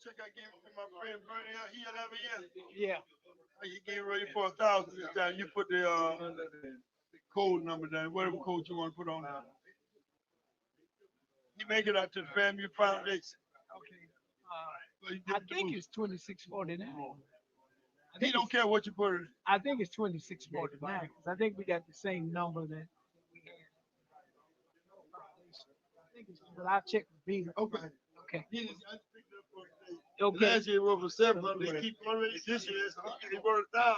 check I gave to my friend Bernie. He had every year. Yeah. He gave ready for 1,000 this time. You put the code number down, whatever code you want to put on there. You make it out to the FAMU Foundation. Okay. I think it's 2649. He don't care what you put it. I think it's 2649 because I think we got the same number that we had. I think it's, but I'll check with Peter. Okay. Okay. He just, I just picked it up for today. Okay. Last year it was for 700. They keep already this year. It's 100. They brought it down.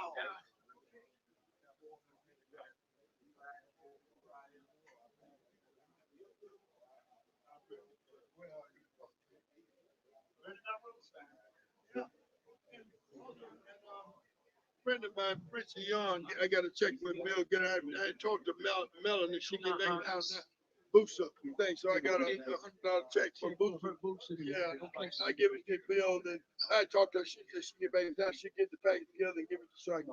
Friend of mine, Richie Young, I got to check with Mel. I talked to Melanie. She get back down there. Booster thing. So I got a $100 check for Booster. Yeah. I give it to Bill. Then I talked to her. She said she get back in town. She get the package together and give it to Strike.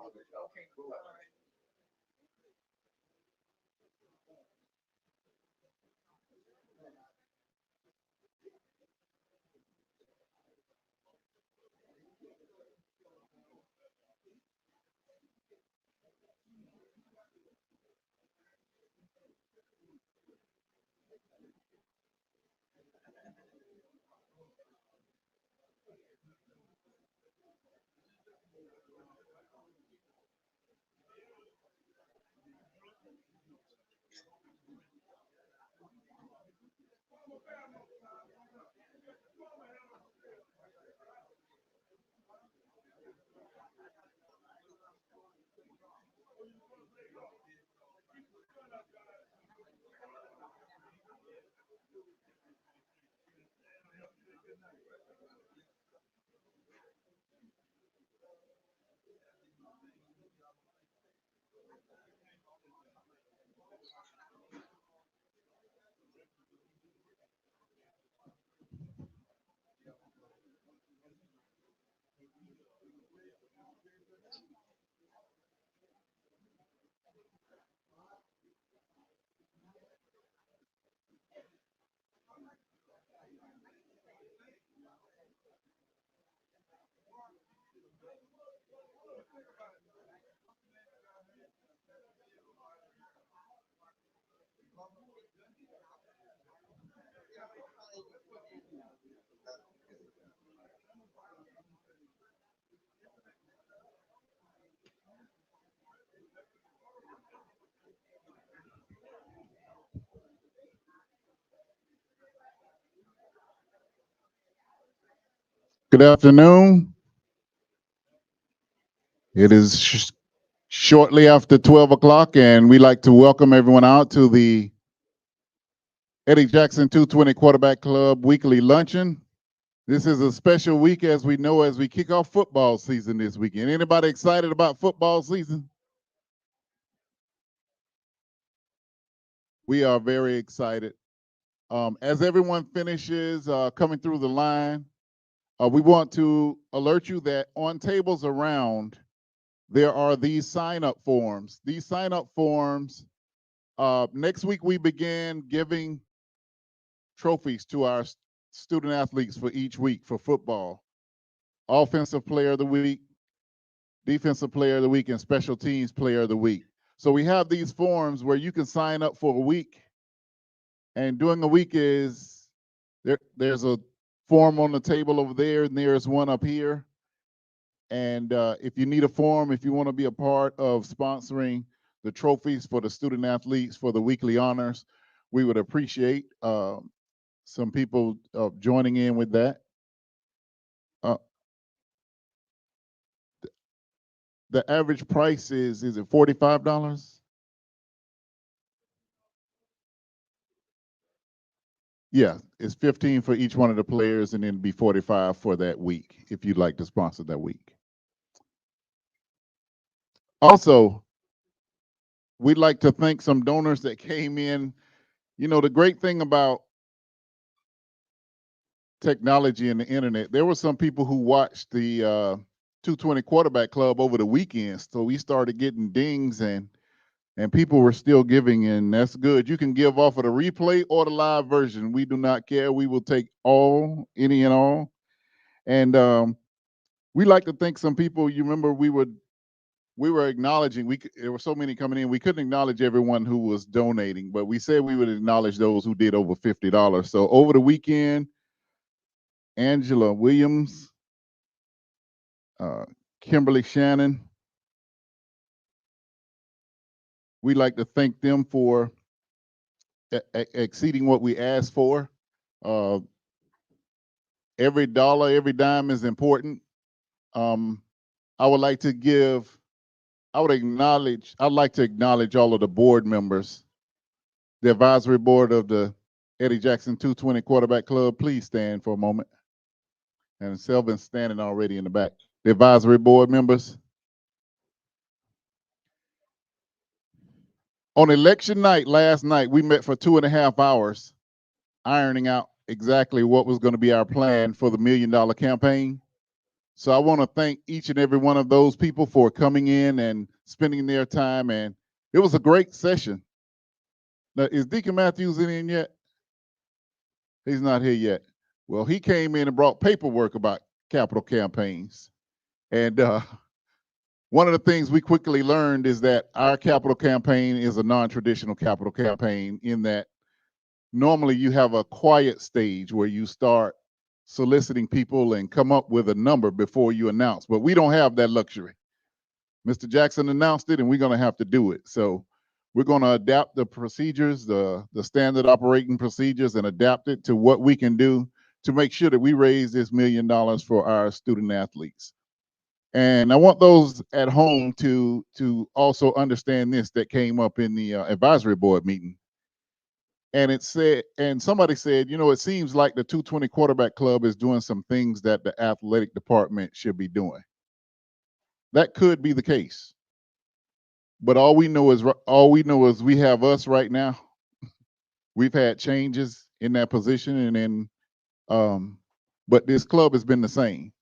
Good afternoon. It is shortly after 12 o'clock, and we'd like to welcome everyone out to the Eddie Jackson 220 Quarterback Club Weekly Luncheon. This is a special week, as we know, as we kick off football season this weekend. Anybody excited about football season? We are very excited. As everyone finishes coming through the line, we want to alert you that on tables around, there are these sign-up forms. These sign-up forms, next week we begin giving trophies to our student athletes for each week for football. Offensive Player of the Week, Defensive Player of the Week, and Special Teams Player of the Week. So we have these forms where you can sign up for a week. And during the week is, there's a form on the table over there, and there's one up here. And if you need a form, if you want to be a part of sponsoring the trophies for the student athletes for the weekly honors, we would appreciate some people joining in with that. The average price is it $45? Yeah, it's $15 for each one of the players, and then it'd be $45 for that week if you'd like to sponsor that week. Also, we'd like to thank some donors that came in. You know, the great thing about technology and the internet, there were some people who watched the 220 Quarterback Club over the weekend. So we started getting dings, and people were still giving, and that's good. You can give off of the replay or the live version. We do not care. We will take all, any and all. And we like to thank some people. You remember we were acknowledging, there were so many coming in, we couldn't acknowledge everyone who was donating, but we said we would acknowledge those who did over $50. So over the weekend, Angela Williams, Kimberly Shannon, we'd like to thank them for exceeding what we asked for. Every dollar, every dime is important. I'd like to acknowledge all of the board members, the advisory board of the Eddie Jackson 220 Quarterback Club. Please stand for a moment. And Selvin's standing already in the back. The advisory board members. On election night, last night, we met for 2.5 hours, ironing out exactly what was going to be our plan for the $1 Million campaign. So I want to thank each and every one of those people for coming in and spending their time. And it was a great session. Now, is Deacon Matthews in yet? He's not here yet. Well, he came in and brought paperwork about capital campaigns. And one of the things we quickly learned is that our capital campaign is a non-traditional capital campaign in that normally you have a quiet stage where you start soliciting people and come up with a number before you announce. But we don't have that luxury. Mr. Jackson announced it, and we're going to have to do it. So we're going to adapt the procedures, the standard operating procedures, and adapt it to what we can do to make sure that we raise this $1 million for our student athletes. And I want those at home to also understand this that came up in the advisory board meeting. And it said, and somebody said, you know, it seems like the 220 Quarterback Club is doing some things that the athletic department should be doing. That could be the case. But all we know is we have us right now. We've had changes in that position, and then but this club has been the same.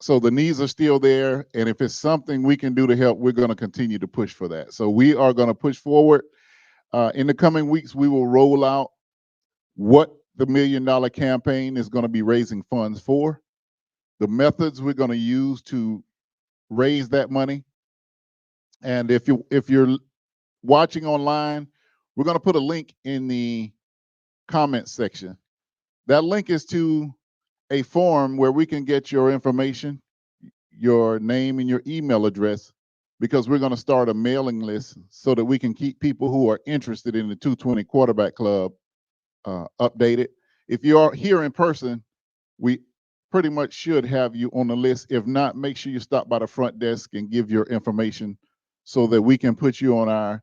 So the needs are still there, and if it's something we can do to help, we're going to continue to push for that. So we are going to push forward. In the coming weeks, we will roll out what the $1 Million campaign is going to be raising funds for, the methods we're going to use to raise that money. And if you're watching online, we're going to put a link in the comment section. That link is to a form where we can get your information, your name and your email address, because we're going to start a mailing list so that we can keep people who are interested in the 220 Quarterback Club updated. If you are here in person, we pretty much should have you on the list. If not, make sure you stop by the front desk and give your information so that we can put you on our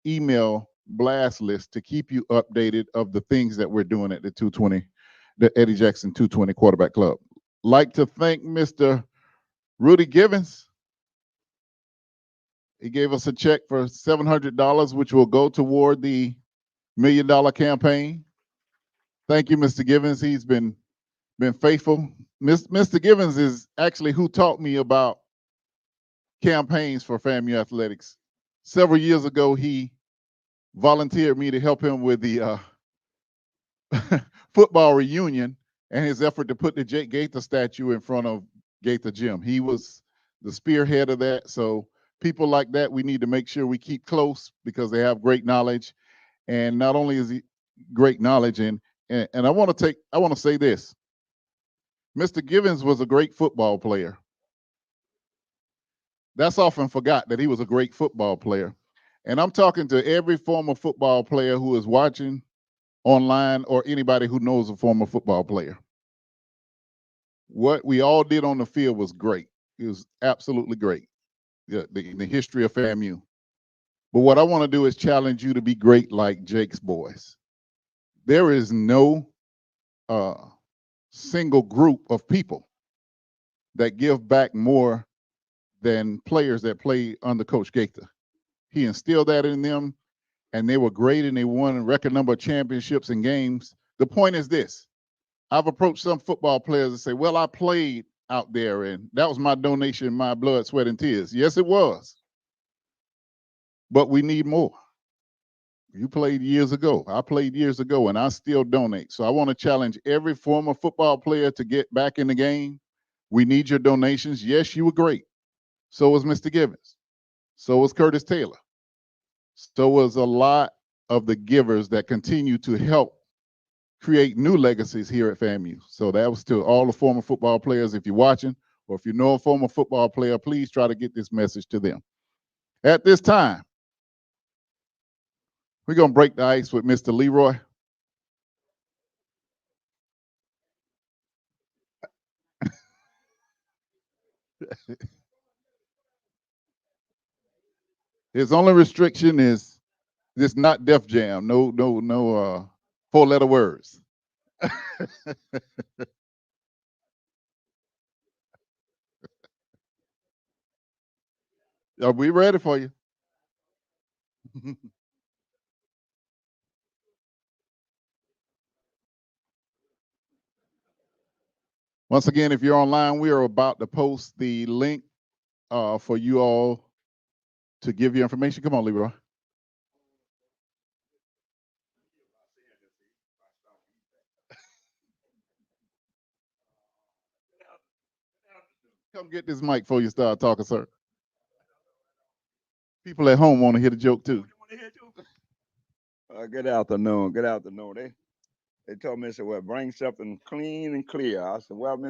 email blast list to keep you updated of the things that we're doing at the Eddie Jackson 220 Quarterback Club. Like to thank Mr. Rudy Givens. He gave us a check for $700, which will go toward the $1 Million campaign. Thank you, Mr. Givens. He's been faithful. Mr. Givens is actually who taught me about campaigns for FAMU athletics. Several years ago, he volunteered me to help him with the football reunion and his effort to put the Jake Gaither statue in front of Gaither Gym. He was the spearhead of that. So people like that, we need to make sure we keep close because they have great knowledge. And not only is he great knowledge, and I want to say this. Mr. Givens was a great football player. That's often forgot that he was a great football player. And I'm talking to every former football player who is watching online or anybody who knows a former football player. What we all did on the field was great. It was absolutely great, the history of FAMU. But what I want to do is challenge you to be great like Jake's boys. There is no single group of people that give back more than players that play under Coach Gaither. He instilled that in them, and they were great, and they won a record number of championships and games. The point is this. I've approached some football players and say, well, I played out there, and that was my donation, my blood, sweat, and tears. Yes, it was. But we need more. You played years ago. I played years ago, and I still donate. So I want to challenge every former football player to get back in the game. We need your donations. Yes, you were great. So was Mr. Givens. So was Curtis Taylor. So was a lot of the givers that continue to help create new legacies here at FAMU. So that was to all the former football players. If you're watching, or if you know a former football player, please try to get this message to them. At this time, we're going to break the ice with Mr. Leroy. His only restriction is this not Def Jam. No 4-letter words. Are we ready for you? Once again, if you're online, we are about to post the link for you all to give your information. Come on, Leroy. Come get this mic before you start talking, sir. People at home want to hear the joke too. Good afternoon. Good afternoon. They told me, they said, well, bring something clean and clear. I said, well,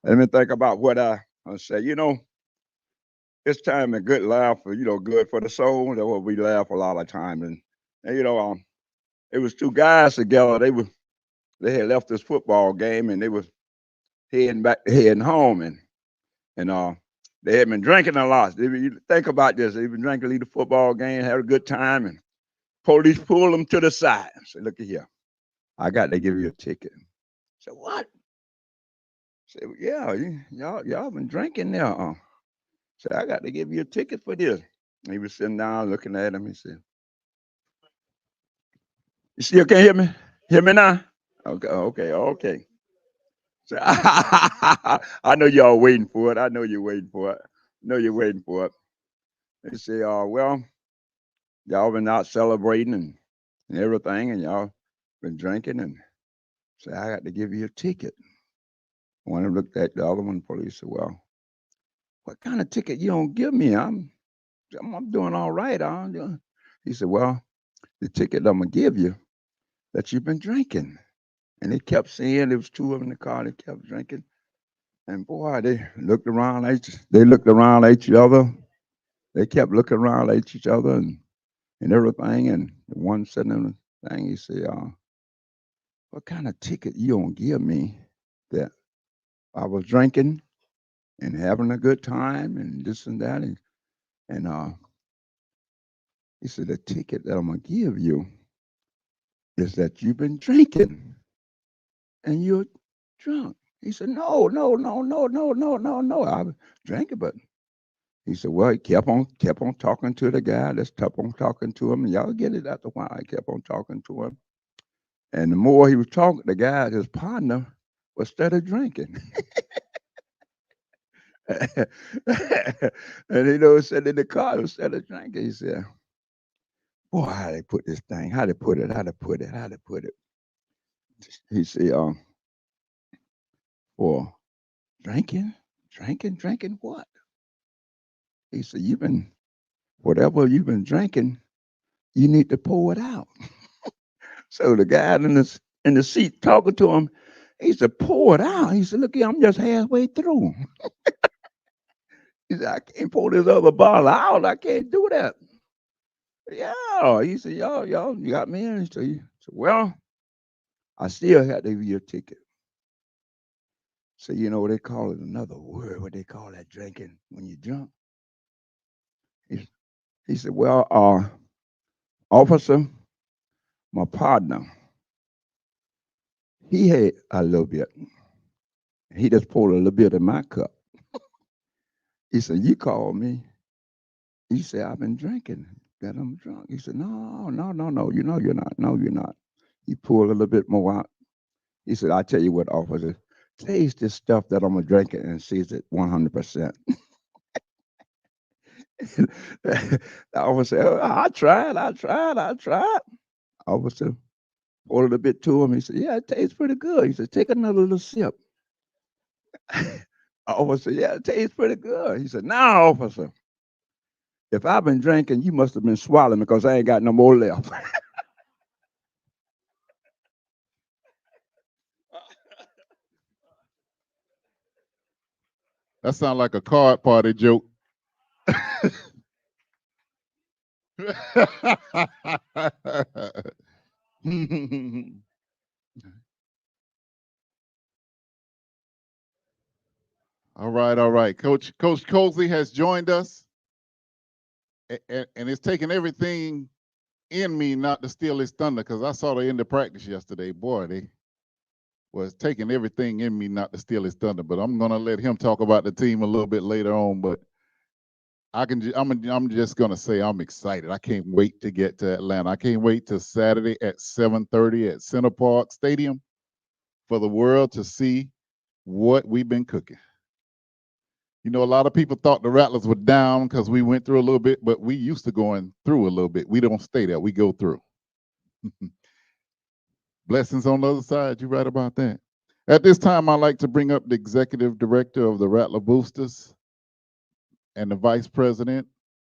let me think about what I said. You know, it's time a good laugh, good for the soul. That's what we laugh a lot of time. And it was two guys together. They had left this football game and they was heading home and they had been drinking a lot. You think about this. They've been drinking, leave the football game, had a good time, and police pulled them to the side. I said, look at here. I got to give you a ticket. I said, what? I said, yeah, y'all been drinking now. I said, I got to give you a ticket for this. He was sitting down looking at him. He said, you still can't hear me? Hear me now? Okay. So, I know y'all waiting for it. I know you're waiting for it. They say, well, y'all been out celebrating and everything, and y'all been drinking, and say, I got to give you a ticket. One of them looked at the other one, police said, well, what kind of ticket you don't give me? I'm doing all right. He said, well, the ticket I'm going to give you that you've been drinking. And they kept saying there was two of them in the car. They kept drinking. And boy, they looked around at each other. They kept looking around at each other and everything. And the one sitting in the thing, he said, what kind of ticket you don't give me that I was drinking and having a good time and this and that? And he said, the ticket that I'm going to give you is that you've been drinking and you're drunk. He said, no. I was drinking, but he said, well, he kept on talking to the guy. Just kept on talking to him. And y'all get it after a while. I kept on talking to him. And the more he was talking, the guy, his partner, was started drinking. And sitting in the car, he started drinking. He said, boy, how they put this thing, how they put it. He said, well, drinking what? He said, whatever you've been drinking, you need to pour it out. So the guy in the seat talking to him, he said, pour it out. He said, look here, I'm just halfway through. He said, I can't pour this other bottle out. I can't do that. Yeah. He said, y'all, you got me in. So he said, well, I still had to give you a ticket. So you know what they call it, another word, what they call that drinking when you're drunk? He said, well, officer, my partner, he had a little bit. He just poured a little bit in my cup. He said, you called me. He said, I've been drinking, that I'm drunk. He said, no, you know you're not. No, you're not. He pulled a little bit more out. He said, I tell you what, officer, taste this stuff that I'm drinking and sees it 100%. The officer said, "Oh, I tried. Officer poured it a bit to him. He said, "Yeah, it tastes pretty good." He said, "Take another little sip." Officer, "Yeah, it tastes pretty good." He said, "Now, officer, if I've been drinking, you must have been swallowing because I ain't got no more left." That sounds like a card party joke. All right, all right. Coach Colzie has joined us, and it's taken everything in me not to steal his thunder because I saw the end of practice yesterday. Boy, they was taking everything in me not to steal his thunder. But I'm gonna let him talk about the team a little bit later on. But I'm just gonna say I'm excited. I can't wait to get to Atlanta. I can't wait till Saturday at 7:30 at Center Park Stadium for the world to see what we've been cooking. You know, a lot of people thought the Rattlers were down because we went through a little bit, but we used to going through a little bit. We don't stay there. We go through. Blessings on the other side. You're right about that. At this time, I'd like to bring up the executive director of the Rattler Boosters and the vice president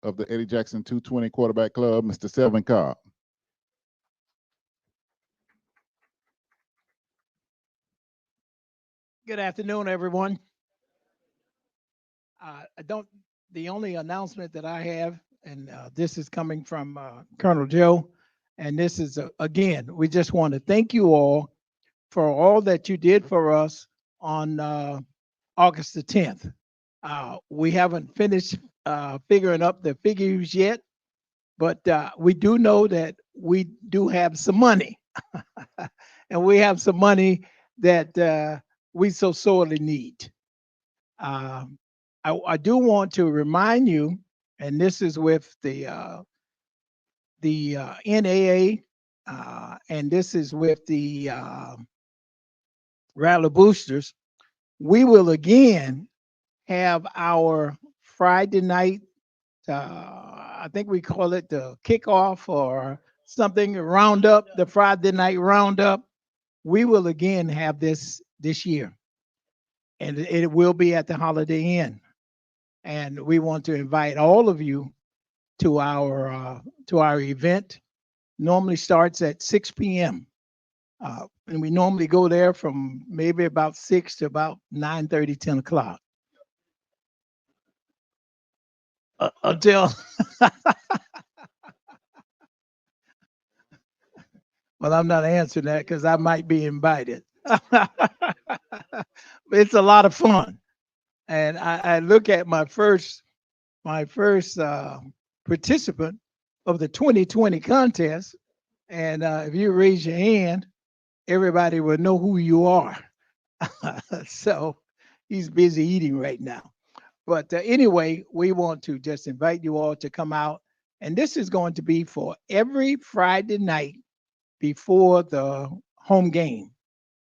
of the Eddie Jackson 220 Quarterback Club, Mr. Selvin Cobb. Good afternoon, everyone. The only announcement that I have, and this is coming from Colonel Joe, and this is, again, we just want to thank you all for all that you did for us on August the 10th. We haven't finished figuring up the figures yet, but we do know that we do have some money. And we have some money that we so sorely need. I do want to remind you, and this is with the NAA, and this is with the Rattler Boosters. We will again have our Friday night. I think we call it the kickoff or something roundup. The Friday night roundup. We will again have this year, and it will be at the Holiday Inn. And we want to invite all of you to our event. Normally starts at 6 p.m. And we normally go there from maybe about 6 to about 9:30, 10 o'clock. Until well, I'm not answering that because I might be invited. It's a lot of fun. And I look at my first participant of the 2020 contest, and if you raise your hand, everybody will know who you are. So he's busy eating right now. But anyway, we want to just invite you all to come out, and this is going to be for every Friday night before the home game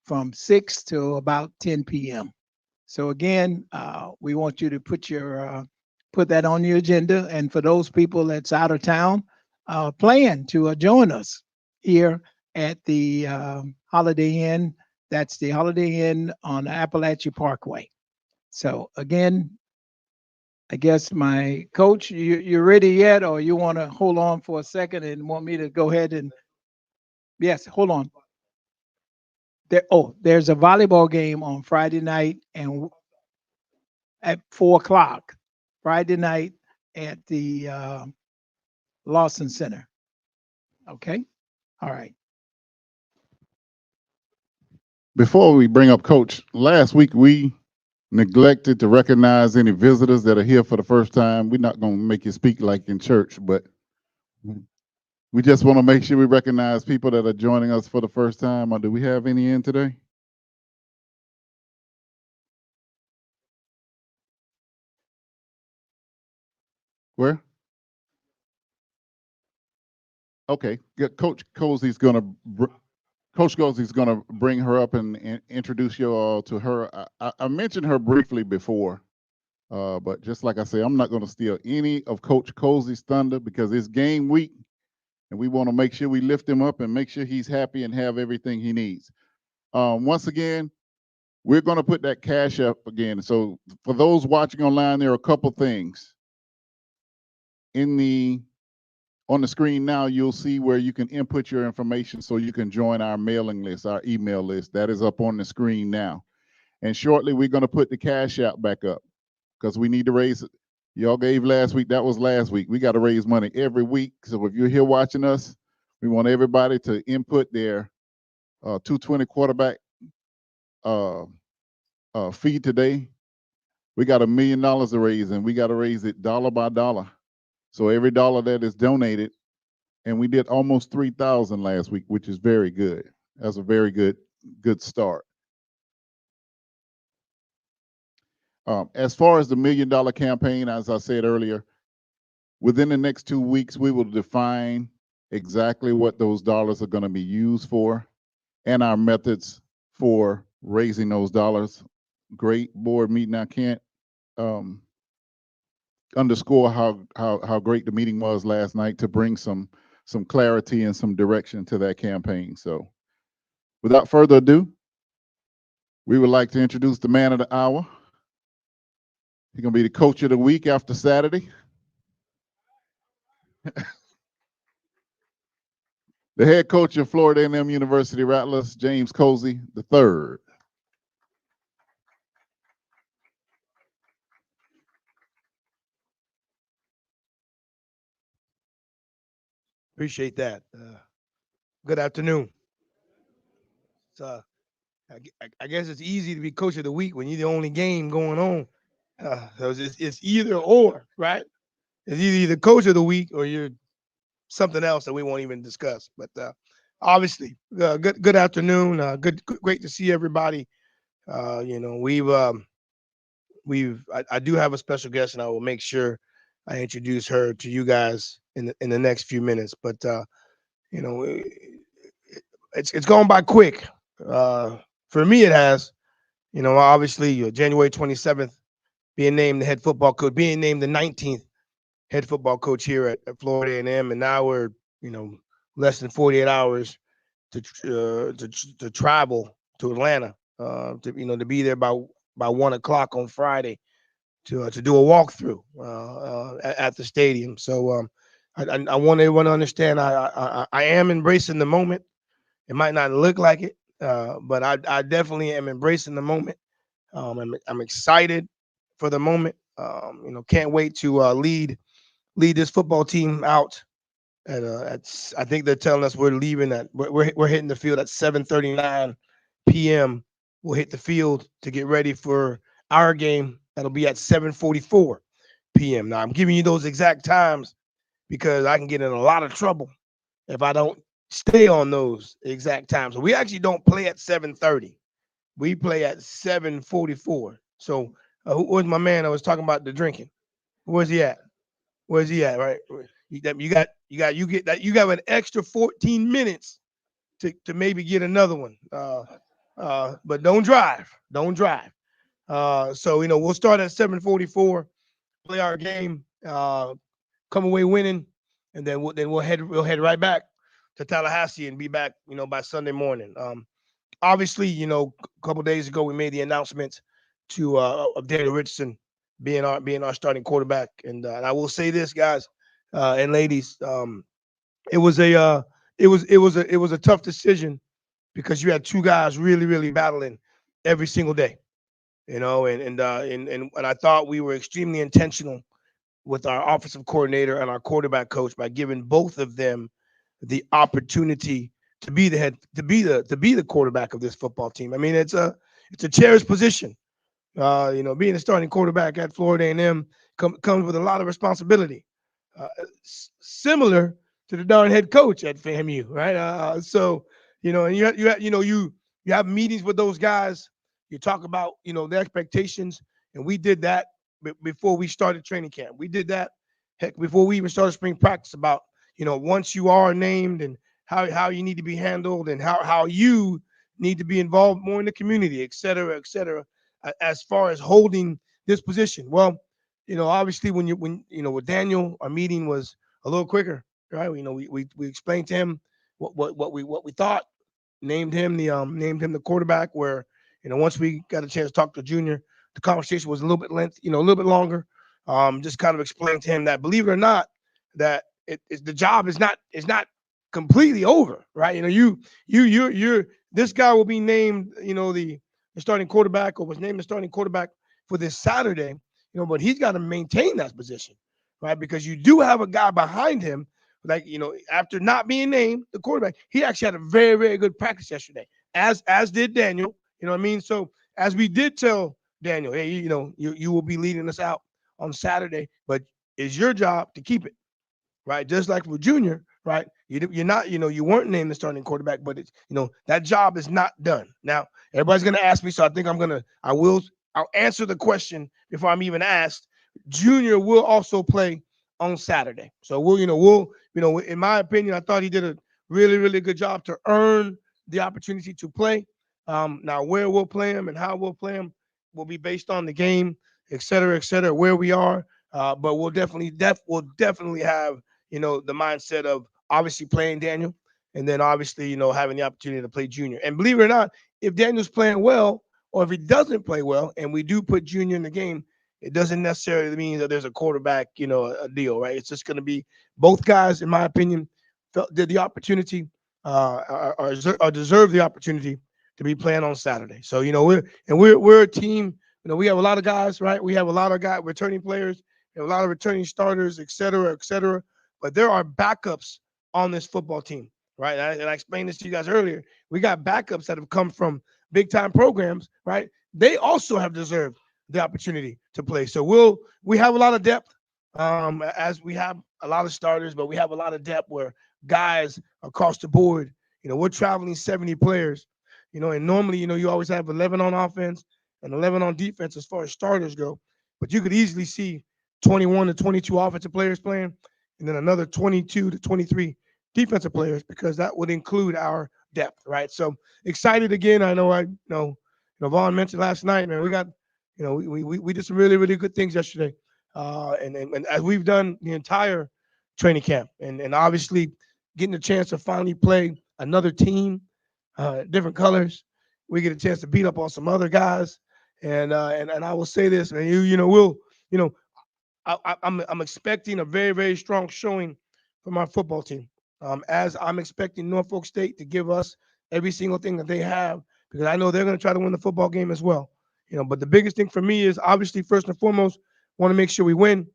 from 6 to about 10 p.m. So again, we want you to put that on your agenda. And for those people that's out of town, plan to join us here at the Holiday Inn. That's the Holiday Inn on Appalachia Parkway. So again, I guess my coach, you ready yet, or you want to hold on for a second and want me to go ahead and? Yes, hold on. There's a volleyball game on Friday night and at 4 o'clock, Friday night at the Lawson Center. Okay. All right. Before we bring up Coach, last week we neglected to recognize any visitors that are here for the first time. We're not going to make you speak like in church, but we just want to make sure we recognize people that are joining us for the first time. Or do we have any in today? Where? Okay. Coach Colzie's going to bring her up and introduce you all to her. I mentioned her briefly before, But just like I say, I'm not going to steal any of Coach Colzie's thunder because it's game week, and we want to make sure we lift him up and make sure he's happy and have everything he needs. Once again, we're going to put that cash up again. So for those watching online, there are a couple things. On the screen now, you'll see where you can input your information so you can join our mailing list, our email list. That is up on the screen now. And shortly, we're going to put the cash app back up because we need to raise it. Y'all gave last week. That was last week. We got to raise money every week. So if you're here watching us, we want everybody to input their 220 quarterback fee today. We got $1 million to raise, and we got to raise it dollar by dollar. So every dollar that is donated, and we did almost 3,000 last week, which is very good. That's a very good start. As far as the $1 million campaign, as I said earlier, within the next 2 weeks, we will define exactly what those dollars are going to be used for and our methods for raising those dollars. Great board meeting. I can't underscore how great the meeting was last night to bring some clarity and some direction to that campaign. So without further ado, we would like to introduce the man of the hour. He's going to be the coach of the week after Saturday. The head coach of Florida A&M University Rattlers, James Colzie III. Appreciate that. Good afternoon. So I guess it's easy to be coach of the week when you're the only game going on. So it's either or, right? It's either the coach of the week or you're something else that we won't even discuss. But obviously, good afternoon. Great to see everybody. I do have a special guest, and I will make sure I introduce her to you guys in the next few minutes. But it's gone by quick. For me, it has. Obviously, January 27th, being named the head football coach, being named the 19th head football coach here at Florida A&M, and now we're less than 48 hours to travel to Atlanta to be there by 1 o'clock on Friday to do a walkthrough at the stadium. So I want everyone to understand I am embracing the moment. It might not look like it, but I definitely am embracing the moment. I'm excited for the moment. Can't wait to lead this football team out. I think they're telling us we're leaving we're hitting the field at 7:39 p.m. We'll hit the field to get ready for our game. That'll be at 7:44 p.m. Now I'm giving you those exact times because I can get in a lot of trouble if I don't stay on those exact times. So we actually don't play at 7:30. We play at 7:44. So where's my man? I was talking about the drinking. Where's he at? Where's he at? Right? You got an extra 14 minutes to maybe get another one. But don't drive. Don't drive. So we'll start at 7:44, play our game, come away winning, and then we'll head right back to Tallahassee and be back by Sunday morning. Obviously, a couple days ago we made the announcement of Daniel Richardson being our starting quarterback, and I will say this, guys and ladies, it was a tough decision because you had two guys really, really battling every single day, and I thought we were extremely intentional with our offensive coordinator and our quarterback coach by giving both of them the opportunity to be the quarterback of this football team. I mean, it's a cherished position. Being a starting quarterback at Florida A&M comes with a lot of responsibility, similar to the darn head coach at FAMU, right? So and you have meetings with those guys. You talk about the expectations, and we did that before we started training camp. We did that before we even started spring practice about once you are named and how you need to be handled and how you need to be involved more in the community, et cetera, as far as holding this position? Well, obviously when with Daniel, our meeting was a little quicker, right? We explained to him what we thought, named him the quarterback. Where once we got a chance to talk to Junior, the conversation was a little bit a little bit longer. Just kind of explained to him that, believe it or not, that the job is not completely over, right? You're this guy will be named, the starting quarterback, or was named the starting quarterback for this Saturday, but he's got to maintain that position, right? Because you do have a guy behind him, like, after not being named the quarterback, he actually had a very, very good practice yesterday, as did Daniel. You know what I mean? So as we did tell Daniel, hey, you will be leading us out on Saturday, but it's your job to keep it, right? Just like with Junior, right? You're not, you weren't named the starting quarterback, but it's, that job is not done. Now, everybody's going to ask me, so I think I'll answer the question before I'm even asked. Junior will also play on Saturday. So we'll, in my opinion, I thought he did a really, really good job to earn the opportunity to play. Now, where we'll play him and how we'll play him will be based on the game, et cetera, where we are. But we'll definitely have, the mindset of obviously playing Daniel, and then obviously, having the opportunity to play Junior. And believe it or not, if Daniel's playing well, or if he doesn't play well, and we do put Junior in the game, it doesn't necessarily mean that there's a quarterback, a deal, right? It's just going to be both guys, in my opinion, did the opportunity, or deserve the opportunity to be playing on Saturday. So, we're a team. We have a lot of guys, right? We have a lot of guys, returning players, a lot of returning starters, et cetera, but there are backups on this football team, right? And I explained this to you guys earlier. We got backups that have come from big time programs, right? They also have deserved the opportunity to play. So we have a lot of depth, as we have a lot of starters, but we have a lot of depth where guys across the board, we're traveling 70 players, and normally, you always have 11 on offense and 11 on defense as far as starters go, but you could easily see 21 to 22 offensive players playing, and then another 22 to 23 defensive players, because that would include our depth, right? So excited again. I know Vaughn mentioned last night, man, we got, we did some really, really good things yesterday. And as we've done the entire training camp, and obviously getting a chance to finally play another team, different colors, we get a chance to beat up on some other guys. And I will say this, man, I'm expecting a very, very strong showing from our football team. As I'm expecting Norfolk State to give us every single thing that they have, because I know they're going to try to win the football game as well. But the biggest thing for me is, obviously, first and foremost, want to make sure we win.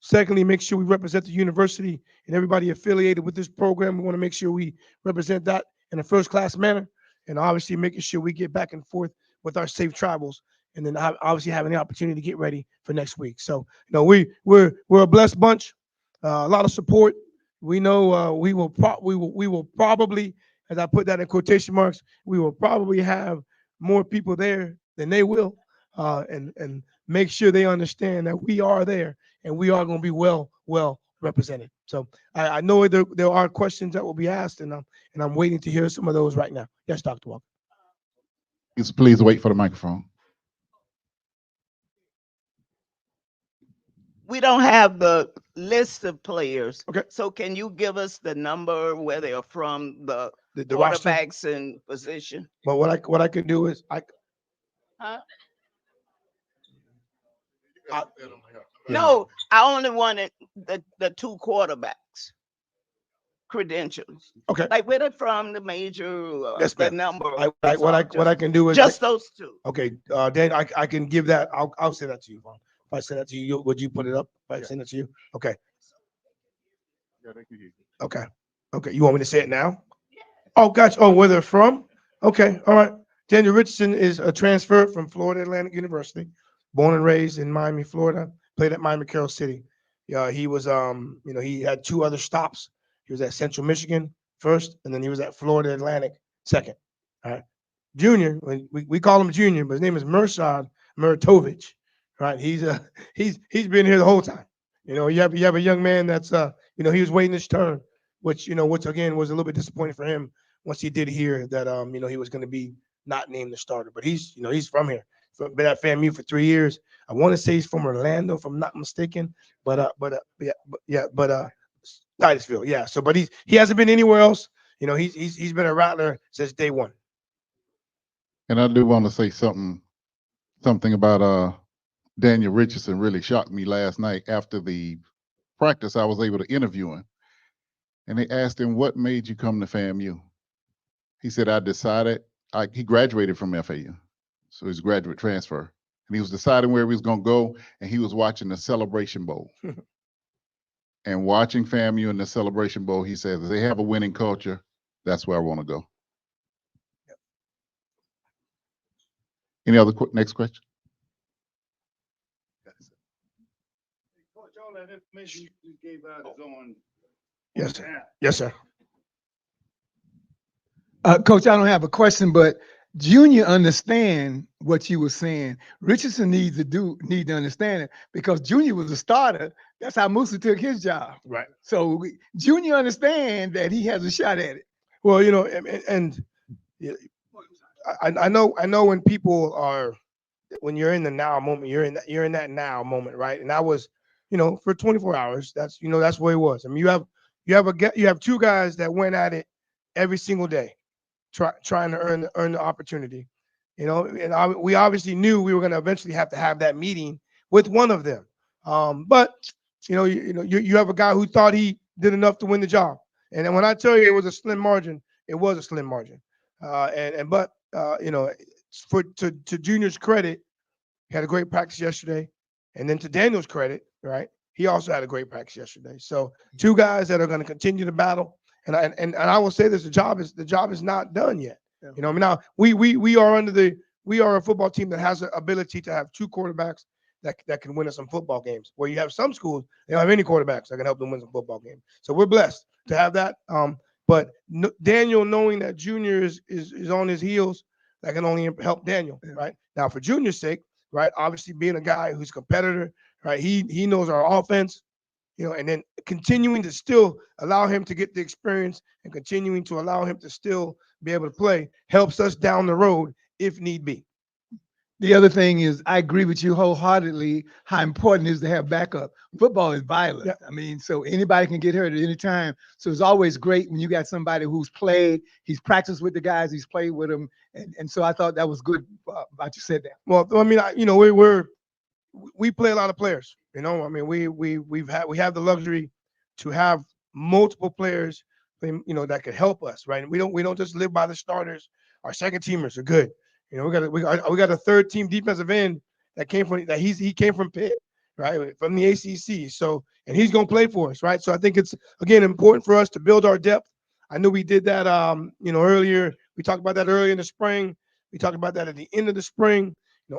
Secondly, make sure we represent the university and everybody affiliated with this program. We want to make sure we represent that in a first-class manner, and obviously making sure we get back and forth with our safe travels, and then obviously having the opportunity to get ready for next week. So, we're a blessed bunch, a lot of support. We know we will probably, as I put that in quotation marks, we will probably have more people there than they will, and make sure they understand that we are there and we are going to be well represented. So I know there are questions that will be asked, and I'm waiting to hear some of those right now. Yes, Dr. Walker. Please wait for the microphone. We don't have the list of players. Okay. So can you give us the number, where they are from, the roster? quarterbacks and position? But what I can do is No, I only wanted the two quarterbacks credentials. Okay. Like where they're from, the major, Yes, the ma'am. number. What I can do is just those two. Okay, Dan, I can give that. I'll say that to you, Vaughn. If I say that to you, would you put it up? If I send it to you, okay. Yeah, they can hear you. Okay. You want me to say it now? Oh, gotcha. Oh, where they're from? Okay, all right. Daniel Richardson is a transfer from Florida Atlantic University, born and raised in Miami, Florida. Played at Miami Carroll City. He was he had two other stops. He was at Central Michigan first, and then he was at Florida Atlantic second. All right. Junior, we call him Junior, but his name is Mershad Meritovich. Right. He's been here the whole time. You have a young man that's he was waiting his turn, which again was a little bit disappointing for him once he did hear that he was going to be not named the starter. But he's from here, been at FAMU for 3 years. I want to say he's from Orlando, if I'm not mistaken. Titusville, yeah. So, but he hasn't been anywhere else. He's been a Rattler since day one. And I do want to say something about Daniel Richardson really shocked me last night after the practice. I was able to interview him, and they asked him, "What made you come to FAMU?" He said, "I decided." He graduated from FAU, so he's a graduate transfer, and he was deciding where he was going to go, and he was watching the Celebration Bowl. And watching FAMU in the Celebration Bowl, he says, they have a winning culture. That's where I want to go. Any other next question? Coach, all that information you gave out is on. Yes, sir. Yes, sir. Coach, I don't have a question, but Junior understand what you were saying. Richardson needs to understand it because Junior was a starter. That's how Musa took his job. Right. So Junior understand that he has a shot at it. Well, and I know when people are, when you're in the now moment, you're in that now moment, right? And I was, for 24 hours. That's that's where it was. I mean, you have two guys that went at it every single day, trying to earn the opportunity, and we obviously knew we were going to eventually have to have that meeting with one of them. But you have a guy who thought he did enough to win the job, and then when I tell you it was a slim margin, it was a slim margin. But to Junior's credit, he had a great practice yesterday, and then to Daniel's credit, right, he also had a great practice yesterday. So two guys that are going to continue to battle. And I will say this: the job is not done yet. Yeah. Now we are a football team that has the ability to have two quarterbacks that can win us some football games. Where you have some schools, they don't have any quarterbacks that can help them win some football games. So we're blessed to have that. But Daniel, knowing that Junior is on his heels, that can only help Daniel, right? Now for Junior's sake, right? Obviously being a guy who's a competitor, right? He knows our offense. And then continuing to still allow him to get the experience and continuing to allow him to still be able to play helps us down the road if need be. The other thing is, I agree with you wholeheartedly how important it is to have backup. Football is violent. Yeah. I mean, so anybody can get hurt at any time. So it's always great when you got somebody who's played, he's practiced with the guys, he's played with them. And so I thought that was good about you said that. Well, I mean, we play a lot of players. I mean, we have the luxury to have multiple players, that could help us, right? And we don't just live by the starters. Our second teamers are good. We got a third team defensive end that came from Pitt, right, from the ACC. So, and he's gonna play for us, right? So I think it's again important for us to build our depth. I knew we did that, earlier. We talked about that earlier in the spring. We talked about that at the end of the spring.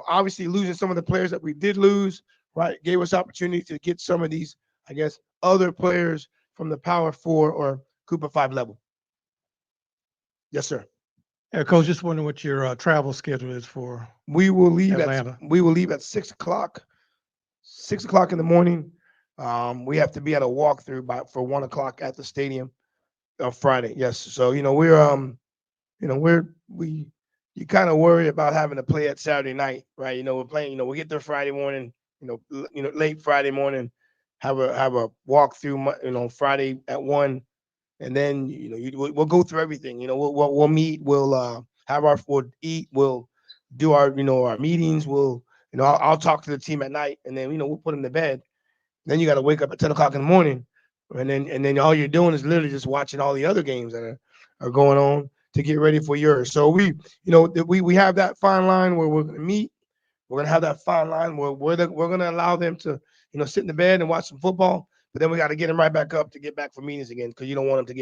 Obviously losing some of the players that we did lose, right, gave us opportunity to get some of these, I guess, other players from the Power 4 or Group of 5 level. Yes, sir. Coach, just wondering what your travel schedule is for We will leave Atlanta. at 6 o'clock. 6 o'clock in the morning. We have to be at a walkthrough for 1 o'clock at the stadium on Friday. Yes. So you kind of worry about having to play at Saturday night, right? We're playing. We get there Friday morning. Late Friday morning, have a walkthrough. Friday at 1. And then we'll go through everything. We'll meet. We'll we'll eat. We'll do our our meetings. I'll talk to the team at night, and then we'll put them to bed. Then you got to wake up at 10 o'clock in the morning, and then all you're doing is literally just watching all the other games that are going on to get ready for yours. So we have that fine line where we're gonna meet. We're gonna have that fine line where we're gonna allow them to sit in the bed and watch some football. But then we got to get them right back up to get back for meetings again, because you don't want them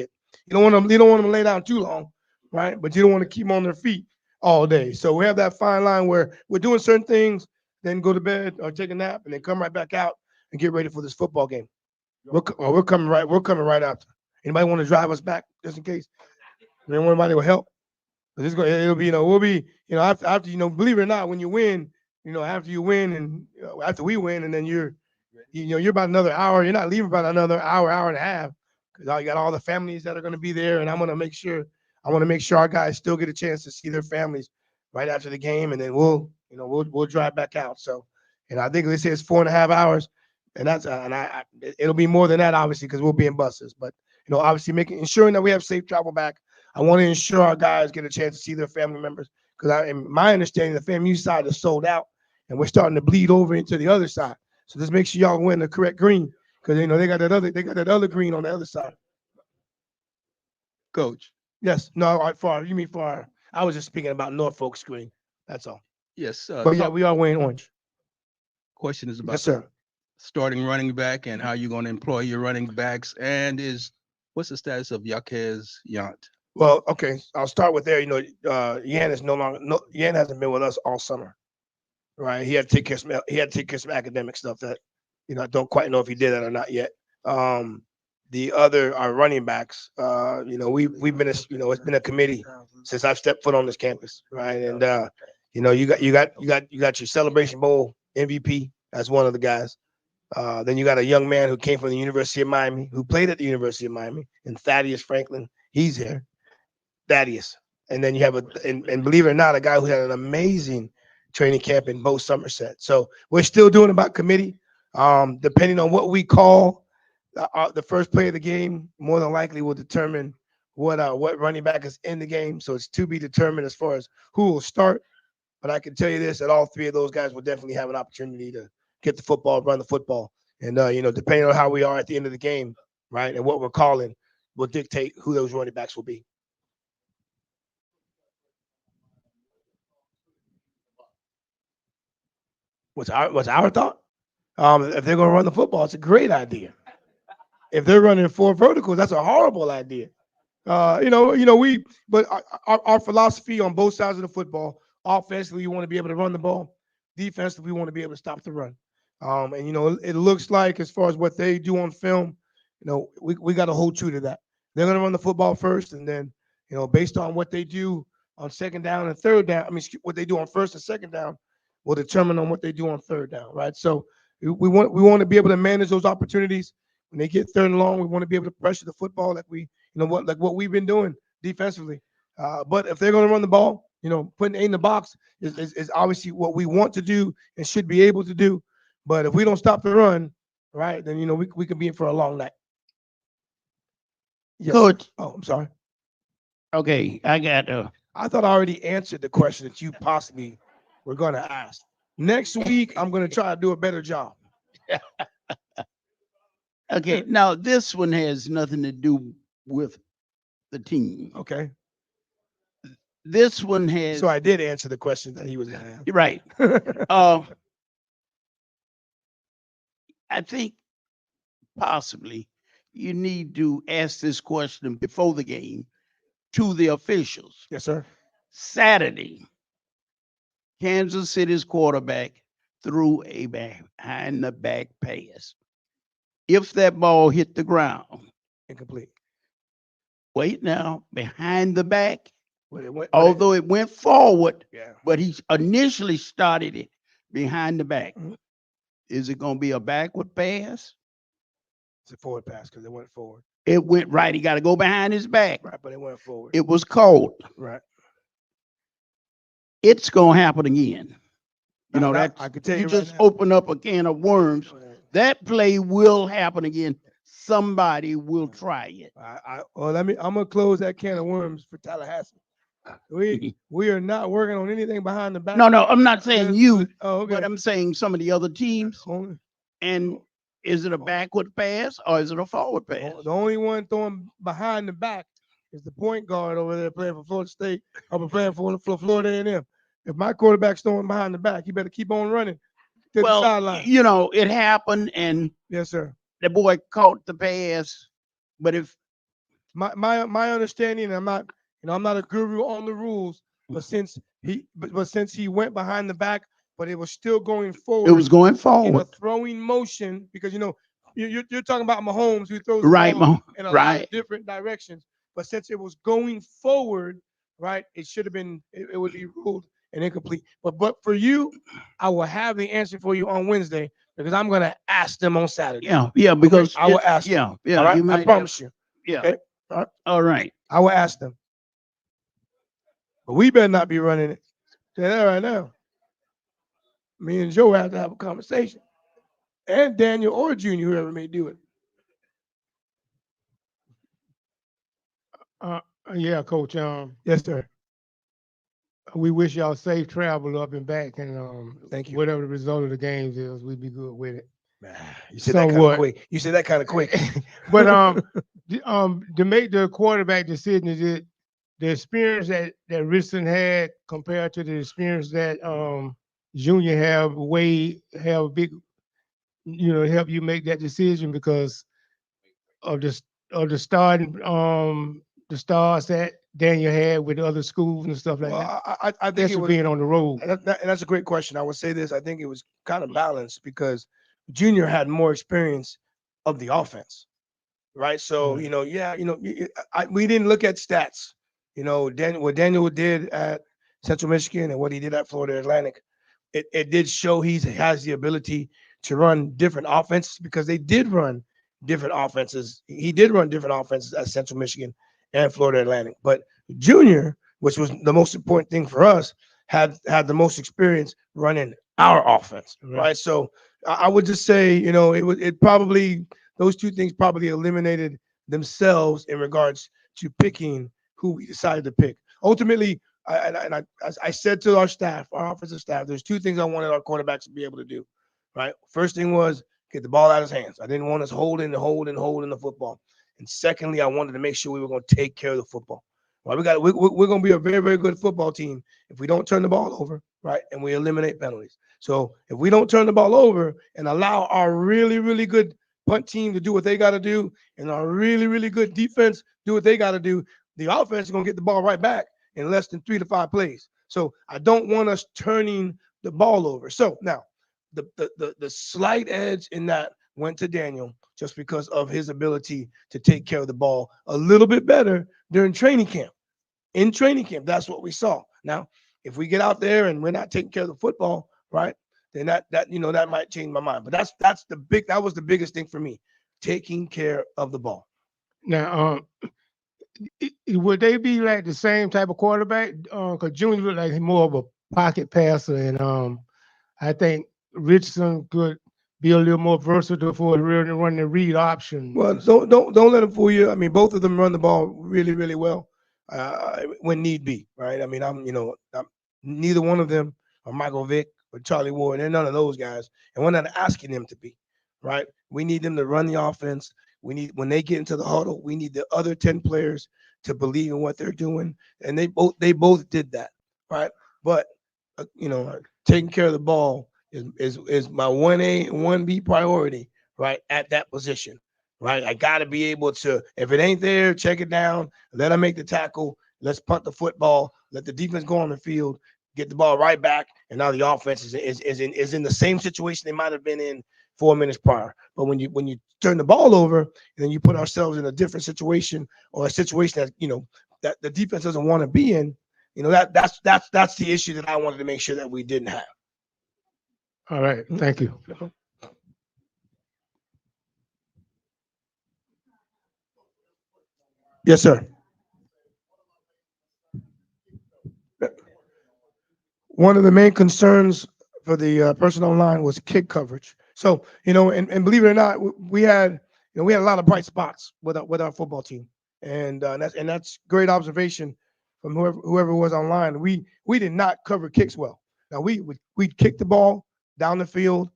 to lay down too long, right? But you don't want to keep them on their feet all day. So we have that fine line where we're doing certain things, then go to bed or take a nap, and then come right back out and get ready for this football game. We're coming right after. Anybody want to drive us back just in case? Anybody will help. It'll be we'll be after believe it or not, when you win, after you win and after we win, and then you're about another hour. You're not leaving about another hour and a half, because you got all the families that are going to be there, and I want to make sure our guys still get a chance to see their families right after the game, and then we'll we'll drive back out. So, and I think they say it's 4.5 hours, and it'll be more than that, obviously, because we'll be in buses. But obviously ensuring that we have safe travel back. I want to ensure our guys get a chance to see their family members, because in my understanding, the FAMU side is sold out, and we're starting to bleed over into the other side. So just make sure y'all win the correct green, because they got that other green on the other side. Coach, Yes, no, you mean for I was just speaking about Norfolk green. That's all. yes, But yeah, we are wearing orange. question is about Yes, sir. starting running back and how you're going to employ your running backs, and what's the status of Yaquez Yant? Well, okay, I'll start with there. Yan is Yan hasn't been with us all summer, right? He had to take care of some academic stuff that, I don't quite know if he did that or not yet. Our running backs, we've been, it's been a committee since I've stepped foot on this campus, right? And you got your Celebration Bowl MVP as one of the guys. Then you got a young man who came from the University of Miami, who played at the University of Miami, and Thaddeus Franklin. He's here. Thaddeus. And then you have and believe it or not, a guy who had an amazing training camp in both Somerset. So we're still doing it by committee. Depending on what we call the first play of the game, more than likely will determine what running back is in the game. So it's to be determined as far as who will start. But I can tell you this, that all three of those guys will definitely have an opportunity to get the football, run the football. And, depending on how we are at the end of the game, right, and what we're calling will dictate who those running backs will be. What's our thought? If they're going to run the football, it's a great idea. If they're running 4 verticals, that's a horrible idea. But our philosophy on both sides of the football, offensively, you want to be able to run the ball. Defensively, we want to be able to stop the run. It looks like, as far as what they do on film, we got to hold true to that. They're going to run the football first, and then, based on what they do on second down and third down, what they do on first and second down will determine on what they do on third down, right? So we want to be able to manage those opportunities. When they get third and long, we want to be able to pressure the football like what we've been doing defensively. But if they're going to run the ball, putting A in the box is obviously what we want to do and should be able to do. But if we don't stop the run, right, then we could be in for a long night. Yes. Coach. Oh, I'm sorry. Okay, I thought I already answered the question that you possibly were going to ask. Next week, I'm going to try to do a better job. okay. Now this one has nothing to do with the team. Okay. This one has. So I did answer the question that he was going to ask. Right. I think possibly you need to ask this question before the game to the officials. Yes, sir. Saturday, Kansas City's quarterback threw a behind the back pass. If that ball hit the ground, Incomplete. wait now, behind the back, Although it went forward, yeah. but he initially started it behind the back. Mhm. Is it going to be a backward pass? It's a forward pass because it went forward. It went right. He got to go behind his back. Right, but it went forward. It was cold. Right. It's going to happen again. That I could tell you you just right now. open up a can of worms. That play will happen again. Somebody will try it. I'm gonna close that can of worms for Tallahassee. We are not working on anything behind the back. No, I'm not saying you, Oh, okay. but I'm saying some of the other teams. And is it a backward pass or is it a forward pass? The only one throwing behind the back is the point guard over there playing for Florida State or playing for Florida A&M. If my quarterback's throwing behind the back, he better keep on running to the sideline. It happened, and yes, sir. The boy caught the pass. But if my understanding, I'm not a guru on the rules, but since he went behind the back, but it was still going forward. It was going in a forward. throwing motion, because you're talking about Mahomes, who throws Right, the ball in a lot right. of different directions. But since it was going forward, right, it should have been. It would be ruled an incomplete. But for you, I will have the answer for you on Wednesday, because I'm going to ask them on Saturday. Yeah, because I will ask. Yeah. All right? You I might promise you. Yeah. Okay? All right. All right. I will ask them. But we better not be running it. Say that right now. Me and Joe have to have a conversation. And Daniel or Junior, whoever may do it. Yeah, Coach, Yes, sir. we wish y'all safe travel up and back, and Thank you. whatever the result of the games is, we'd be good with it. You said that kind of Somewhat. quick. You said that kind of quick. But to make the quarterback decision, is it the experience that Richardson had compared to the experience that Junior have a big, help you make that decision because of the starting the stars that Daniel had with other schools and stuff like Well, that. I think it Especially was, being on the road. and that's a great question. I would say this. I think it was kind of balanced because Junior had more experience of the offense, right? So, Right. we didn't look at stats. What Daniel did at Central Michigan and what he did at Florida Atlantic, it did show he has the ability to run different offenses because they did run different offenses. He did run different offenses at Central Michigan and Florida Atlantic. But Junior, which was the most important thing for us, had the most experience running our offense, right? So I would just say, it probably those two things probably eliminated themselves in regards to picking who we decided to pick. Ultimately, I said to our staff, our offensive staff, there's two things I wanted our quarterbacks to be able to do, right? First thing was get the ball out of his hands. I didn't want us holding the football. And secondly, I wanted to make sure we were going to take care of the football. Right? We're going to be a very, very good football team if we don't turn the ball over, right? And we eliminate penalties. So if we don't turn the ball over and allow our really, really good punt team to do what they got to do, and our really, really good defense do what they got to do, the offense is going to get the ball right back in less than 3 to 5 plays. So I don't want us turning the ball over. So now the slight edge in that went to Daniel just because of his ability to take care of the ball a little bit better during training camp. In training camp, that's what we saw. Now, if we get out there and we're not taking care of the football, right, then that might change my mind. But that was the biggest thing for me, taking care of the ball. Now, would they be like the same type of quarterback? Because Junior looked like he's more of a pocket passer, and I think Richardson could be a little more versatile for running the read option. Well, don't let them fool you. I mean, both of them run the ball really, really well when need be, right? I mean, I'm neither one of them are Michael Vick or Charlie Ward. They're none of those guys, and we're not asking them to be, right? We need them to run the offense. We need when they get into the huddle, we need the other 10 players to believe in what they're doing, and they both did that, right? But taking care of the ball is my 1A and 1B priority, right, at that position, right? I got to be able to, if it ain't there, check it down, let them make the tackle, let's punt the football, let the defense go on the field, get the ball right back, and now the offense is in the same situation they might have been in 4 minutes prior. But when you turn the ball over, then you put ourselves in a different situation or a situation that that the defense doesn't want to be in. That's the issue that I wanted to make sure that we didn't have. All right, thank you. Yes, sir. One of the main concerns for the person online was kick coverage. So, and believe it or not, we had a lot of bright spots with our football team, and that's great observation from whoever was online. We did not cover kicks well. Now we'd kick the ball down the field.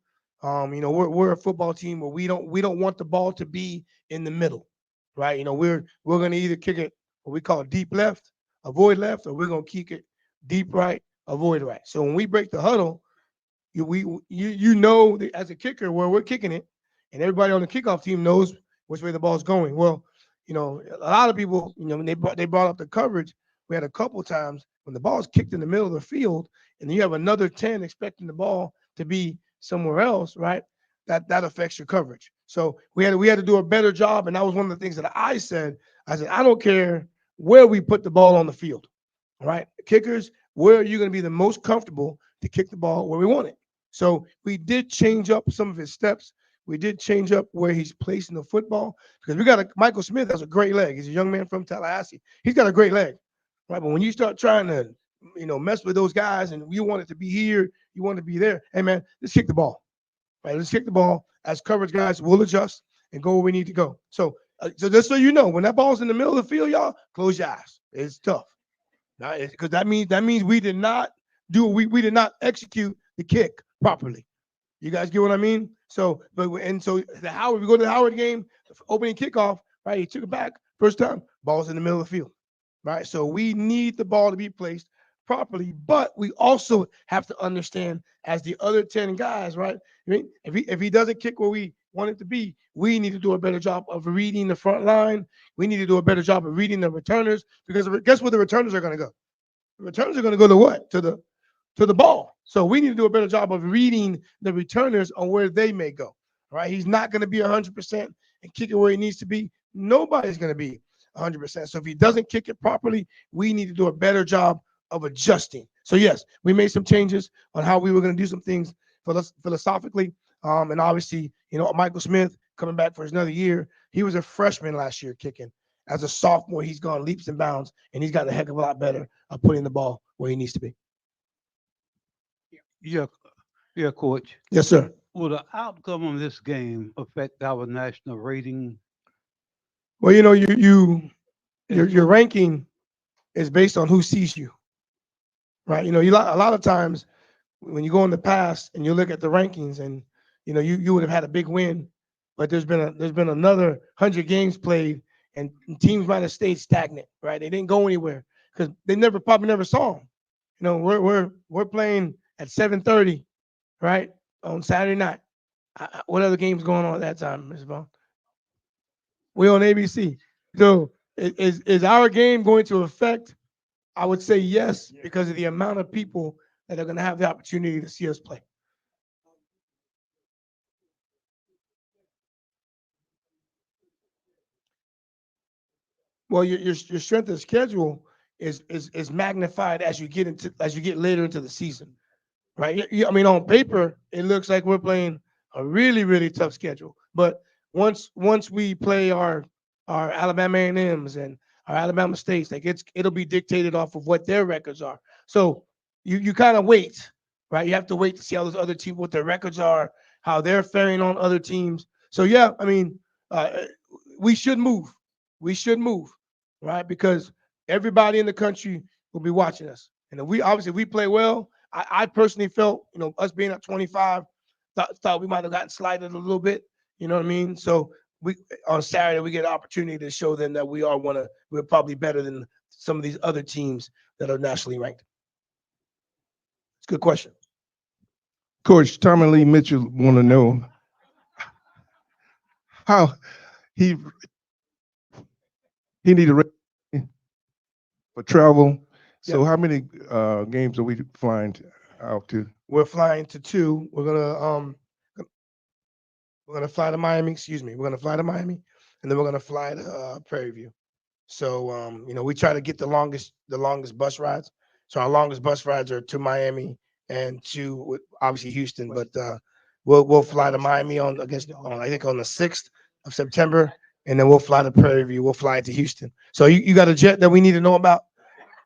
We're a football team where we don't want the ball to be in the middle, right? We're going to either kick it what we call deep left, avoid left, or we're going to kick it deep right, avoid right. So when we break the huddle, as a kicker where we're kicking it, and everybody on the kickoff team knows which way the ball's going. Well, a lot of people, when they brought up the coverage, we had a couple times when the ball's kicked in the middle of the field, and then you have another 10 expecting the ball to be somewhere else, right? That affects your coverage. So we had to do a better job, and that was one of the things that I said. I said, I don't care where we put the ball on the field, all right? Kickers, where are you going to be the most comfortable to kick the ball where we want it? So we did change up some of his steps. We did change up where he's placing the football because Michael Smith has a great leg. He's a young man from Tallahassee. He's got a great leg, right? But when you start trying to, mess with those guys and you want it to be here, You want to be there. Hey man, let's kick the ball. Right? Let's kick the ball. As coverage guys, we'll adjust and go where we need to go. So, so just so you know, when that ball's in the middle of the field, y'all, close your eyes. It's tough. Because that means we did not we did not execute the kick properly. You guys get what I mean? So, so the Howard, we go to the Howard game, opening kickoff, right? He took it back first time, ball's in the middle of the field, right? So we need the ball to be placed properly, but we also have to understand as the other 10 guys, right? I mean, if he doesn't kick where we want it to be, we need to do a better job of reading the front line. We need to do a better job of reading the returners, because guess where the returners are going to go? The returners are going to go to what? To the ball. So we need to do a better job of reading the returners on where they may go. Right? He's not going to be 100% and kick it where he needs to be. Nobody's going to be 100%. So if he doesn't kick it properly, we need to do a better job of adjusting. So yes, we made some changes on how we were going to do some things philosophically. And obviously, Michael Smith coming back for another year. He was a freshman last year kicking. As a sophomore, he's gone leaps and bounds, and he's gotten a heck of a lot better at putting the ball where he needs to be. Yeah, Coach. Yes, sir. Will the outcome of this game affect our national rating? Well, your ranking is based on who sees you, right? A lot of times when you go in the past and you look at the rankings, and you would have had a big win, but there's been another 100 games played, and teams might have stayed stagnant, right? They didn't go anywhere because they probably never saw them. We're playing at 7:30, right, on Saturday night. What other games going on at that time, Ms. Vaughn? We're on ABC. So is our game going to affect? I would say yes, because of the amount of people that are going to have the opportunity to see us play. Well, your strength of schedule is magnified as you get later into the season, right? I mean, on paper, it looks like we're playing a really, really tough schedule. But once we play our Alabama A&Ms and our Alabama States, like it'll be dictated off of what their records are. So you kind of wait, right? You have to wait to see how those other teams, what their records are, how they're faring on other teams. So yeah, I mean, we should move. We should move, right? Because everybody in the country will be watching us. And if we play well, I personally felt, us being at 25, thought we might have gotten slighted a little bit. You know what I mean? So on Saturday we get an opportunity to show them that we're probably better than some of these other teams that are nationally ranked. It's a good question. Coach Tommy Lee Mitchell want to know how he needed for travel. So Yep. how many games are we flying out to? We're flying to 2. We're gonna fly to Miami. Excuse me. We're gonna fly to Miami, and then we're gonna fly to Prairie View. So we try to get the longest bus rides. So our longest bus rides are to Miami and to obviously Houston. But we'll fly to Miami I think on the 6th of September, and then we'll fly to Prairie View. We'll fly to Houston. So you got a jet that we need to know about?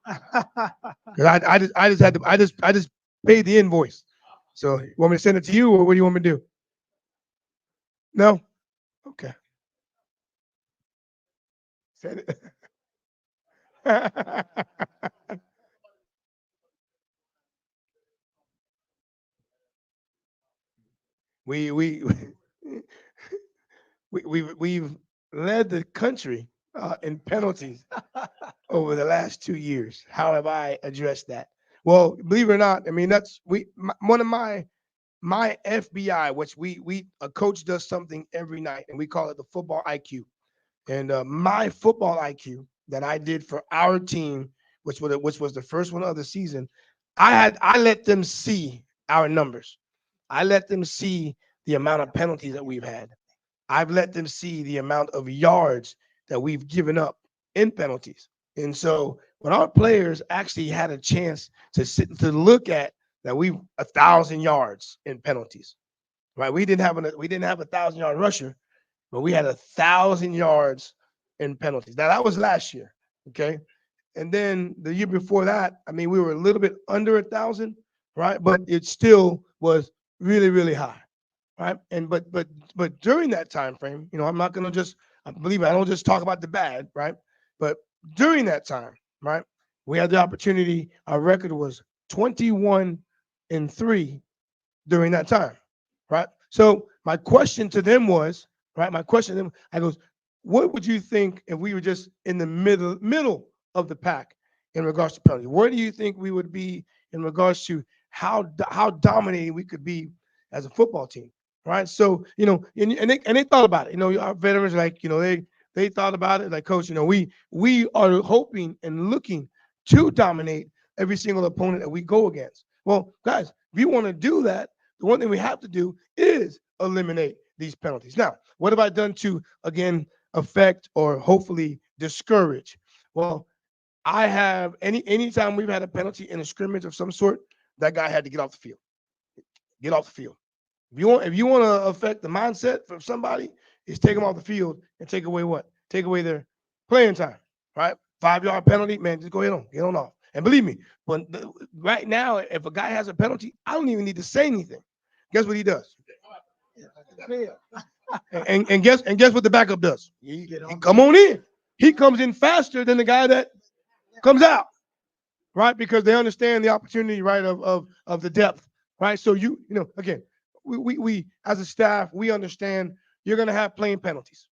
'Cause I just paid the invoice. So you want me to send it to you, or what do you want me to do? No? Okay. Send it. We've led the country in penalties over the last 2 years. How have I addressed that? Well, believe it or not, I mean one of my FBI, which a coach does something every night, and we call it the football IQ. And my football IQ that I did for our team, which was the first one of the season, I let them see our numbers. I let them see the amount of penalties that we've had. I've let them see the amount of yards that we've given up in penalties. And so when our players actually had a chance to look at that, we've 1,000 yards in penalties, right? We didn't have a 1,000-yard rusher, but we had 1,000 yards in penalties. Now that was last year, okay? And then the year before that, I mean, we were a little bit under 1,000, right? But it still was really, really high, right? And but during that time frame, I'm not gonna just believe me, I don't just talk about the bad, right? But during that time, right, we had the opportunity. Our record was 21-3 during that time, right? So my question to them was, right? My question to them, I goes, what would you think if we were just in the middle of the pack in regards to penalty? Where do you think we would be in regards to how dominating we could be as a football team, right? So and they thought about it. Our veterans, like they thought about it, like, Coach, we are hoping and looking to dominate every single opponent that we go against. Well, guys, if you want to do that, the one thing we have to do is eliminate these penalties. Now, what have I done to, again, affect or hopefully discourage? Well, I have anytime we've had a penalty in a scrimmage of some sort, that guy had to get off the field. Get off the field. If you want to affect the mindset from somebody, is take them off the field and take away what? Take away their playing time, right? 5-yard penalty, man, just go ahead on, get on off. And believe me, but right now, if a guy has a penalty, I don't even need to say anything. Guess what he does? And guess what the backup does? He come on in. He comes in faster than the guy that comes out, right? Because they understand the opportunity, right, of the depth, right? So again, we as a staff, we understand you're gonna have playing penalties,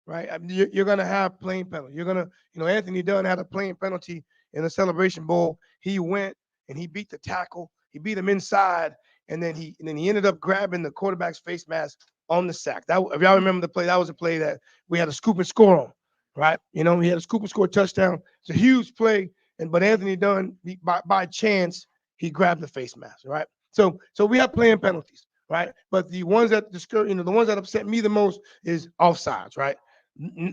right? You're gonna have playing penalties. You're gonna, Anthony Dunn had a playing penalty in the Celebration Bowl. He went and he beat the tackle. He beat him inside, and then he ended up grabbing the quarterback's face mask on the sack. That, if y'all remember the play, that was a play that we had a scoop and score on, right? We had a scoop and score touchdown. It's a huge play, but Anthony Dunn, by chance, he grabbed the face mask, right? So we have playing penalties, right? But the ones that discourage, the ones that upset me the most is offsides, right?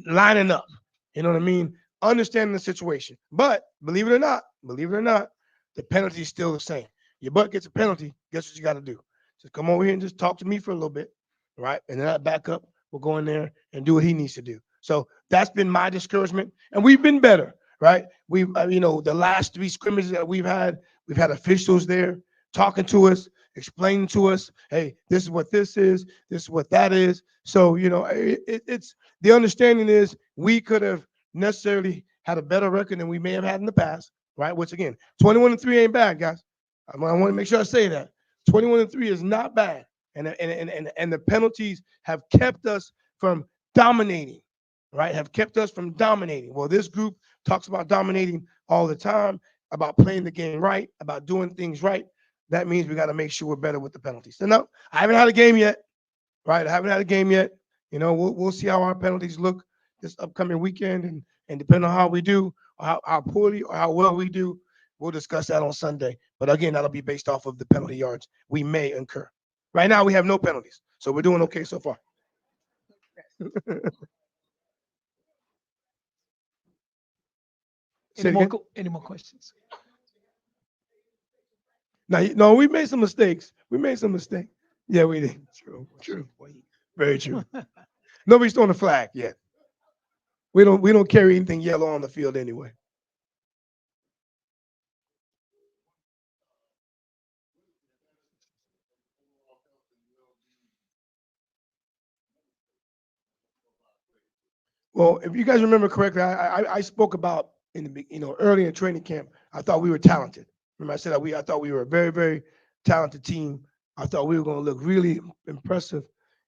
Lining up, you know what I mean? Understanding the situation. But believe it or not, the penalty is still the same. Your butt gets a penalty, guess what you got to do? Just come over here and just talk to me for a little bit, right? And then I back up, we'll go in there and do what he needs to do. So that's been my discouragement, and we've been better, right? We've, the last 3 scrimmages that we've had officials there talking to us, explaining to us, hey, this is what this is what that is. So, it's the understanding is we could have necessarily had a better record than we may have had in the past, right? Which again, 21-3 ain't bad, guys. I want to make sure I say that 21-3 is not bad, and the penalties have kept us from dominating, right? Have kept us from dominating. Well, this group talks about dominating all the time, about playing the game right, about doing things right. That means we got to make sure we're better with the penalties. So no, I haven't had a game yet, right? I haven't had a game yet. We'll see how our penalties look this upcoming weekend, and depending on how we do, or how poorly or how well we do, we'll discuss that on Sunday. But again, that'll be based off of the penalty yards we may incur. Right now, we have no penalties, so we're doing okay so far. Any more questions? No, we made some mistakes. Yeah, we did. True. Very true. Nobody's throwing a flag yet. We don't carry anything yellow on the field anyway. Well, if you guys remember correctly, I spoke about early in training camp, I thought we were talented. Remember, I said that I thought we were a very, very talented team. I thought we were going to look really impressive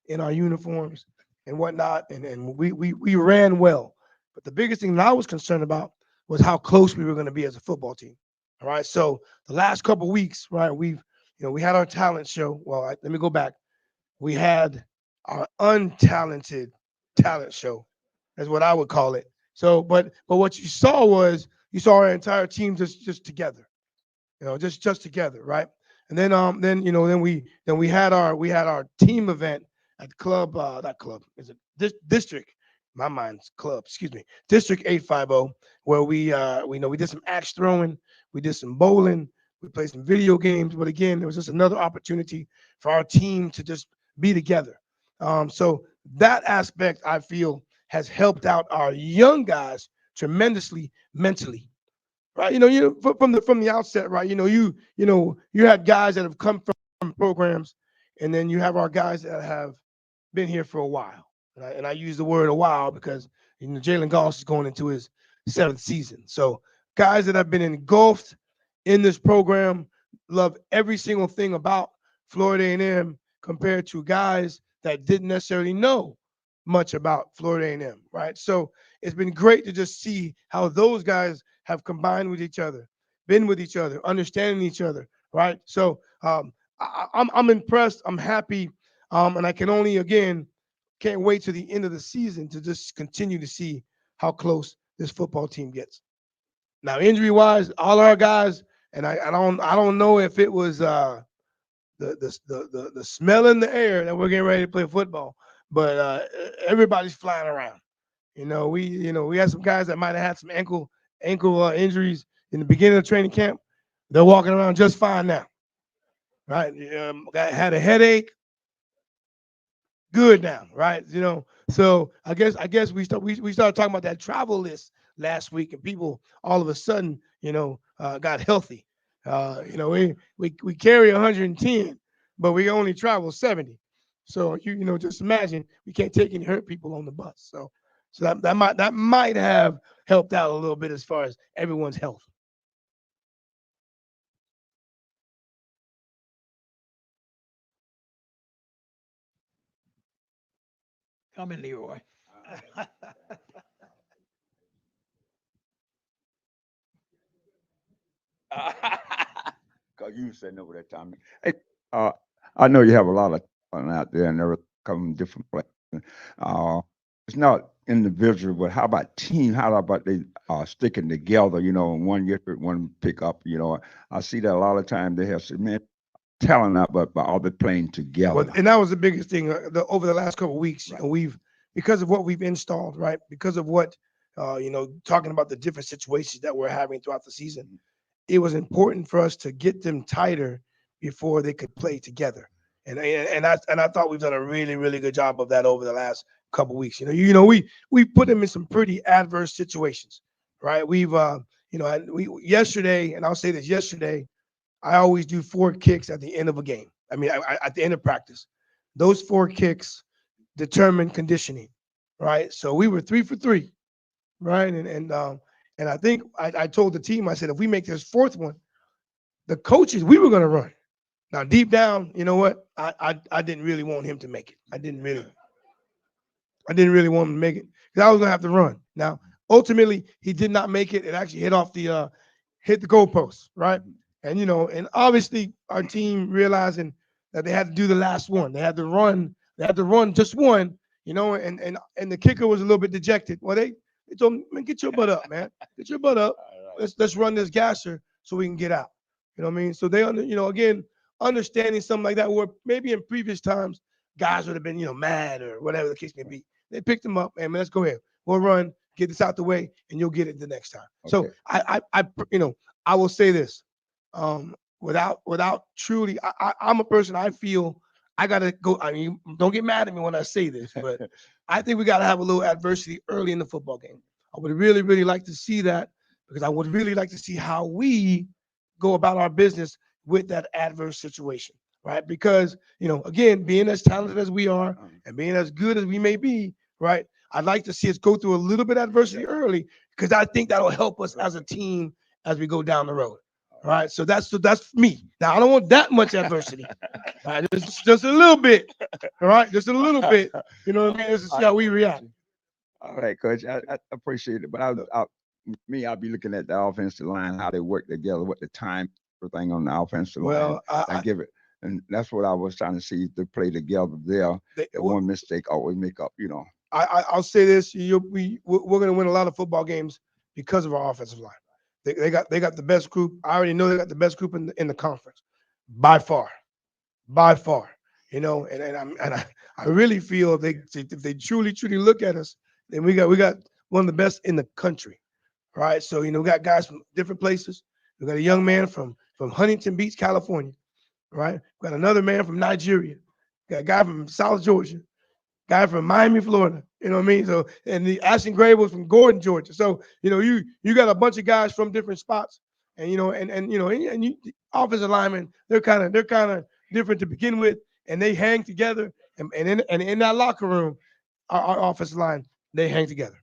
in our uniforms and whatnot, and we ran well. But the biggest thing that I was concerned about was how close we were going to be as a football team. All right, so the last couple of weeks, right, we had our talent show. Well, let me go back. We had our untalented talent show. That's what I would call it. So, but what you saw our entire team just together, just together, right? And then we had our team event at club, not club, is it district? My mind's club, excuse me, District 850, where we did some axe throwing, we did some bowling, we played some video games. But again, it was just another opportunity for our team to just be together. So that aspect, I feel, has helped out our young guys tremendously mentally, right? From the outset, right? You had guys that have come from programs, and then you have our guys that have been here for a while. And I use the word a while because Jalen Goss is going into his 7th season. So guys that have been engulfed in this program love every single thing about Florida A&M compared to guys that didn't necessarily know much about Florida A&M, right? So it's been great to just see how those guys have combined with each other, been with each other, understanding each other, right? So I'm impressed. I'm happy, and I can only can't wait to the end of the season to just continue to see how close this football team gets. Now, injury wise, all our guys, and I don't know if it was the smell in the air that we're getting ready to play football, but everybody's flying around. We had some guys that might have had some ankle injuries in the beginning of training camp. They're walking around just fine now, right? Had a headache, good now, right? So I guess we started talking about that travel list last week, and people all of a sudden, got healthy. We carry 110, but we only travel 70. So just imagine we can't take any hurt people on the bus. So that might have helped out a little bit as far as everyone's health. Come in, Leroy. Cause you sitting over that time. Hey, I know you have a lot of fun out there and everything come from different places. It's not individual, but how about team? How about they sticking together? And one get one pick up. I see that a lot of times they have cement talent out, but all they playing together. Well, and that was the biggest thing over the last couple of weeks. Right. We've because of what we've installed, right? Because of what talking about the different situations that we're having throughout the season, it was important for us to get them tighter before they could play together. And I thought we've done a really, really good job of that over the last couple of weeks. We put them in some pretty adverse situations, right? We've yesterday, and I'll say this: yesterday, I always do 4 kicks at the end of a game. I mean, at the end of practice, those 4 kicks determine conditioning, right? So we were 3 for 3, right? And I think I told the team, I said, if we make this 4th one, the coaches, we were going to run. Now, deep down, you know what? I didn't really want him to make it. I didn't really want him to make it because I was going to have to run. Now, ultimately, he did not make it. It actually hit the goalpost, right? And and obviously our team realizing that they had to do the last one. They had to run just one, and the kicker was a little bit dejected. Well, they told him, man, get your butt up, man. Get your butt up. Let's run this gasser so we can get out. You know what I mean? So they again, understanding something like that, where maybe in previous times guys would have been, mad or whatever the case may be. They picked them up, and let's go ahead. We'll run, get this out the way, and you'll get it the next time. Okay. So I will say this. Without truly, I'm a person, I feel I gotta go. I mean, don't get mad at me when I say this, but I think we gotta have a little adversity early in the football game. I would really, really like to see that, because I would really like to see how we go about our business with that adverse situation, right? Because, again, being as talented as we are and being as good as we may be, right? I'd like to see us go through a little bit of adversity early, because I think that'll help us as a team as we go down the road. All right, so that's me. Now, I don't want that much adversity. All right, just a little bit. All right, just a little bit. You know what I mean? Let's see how we react. All right, Coach, I appreciate it, but I'll be looking at the offensive line, how they work together, what the time, everything on the offensive line. Well, I give it, and that's what I was trying to see, if they play together there. One mistake always make up, I'll say this: we're going to win a lot of football games because of our offensive line. They got the best group. I already know they got the best group in the conference, by far. And I really feel if they truly look at us, then we got one of the best in the country, right? So we got guys from different places. We got a young man from Huntington Beach, California, right? We got another man from Nigeria. We got a guy from South Georgia. guy from Miami, Florida. You know what I mean? So, and the Ashton Gray was from Gordon, Georgia. So, you got a bunch of guys from different spots, and offensive linemen, they're kind of different to begin with, and they hang together. And in that locker room, our offensive line, they hang together.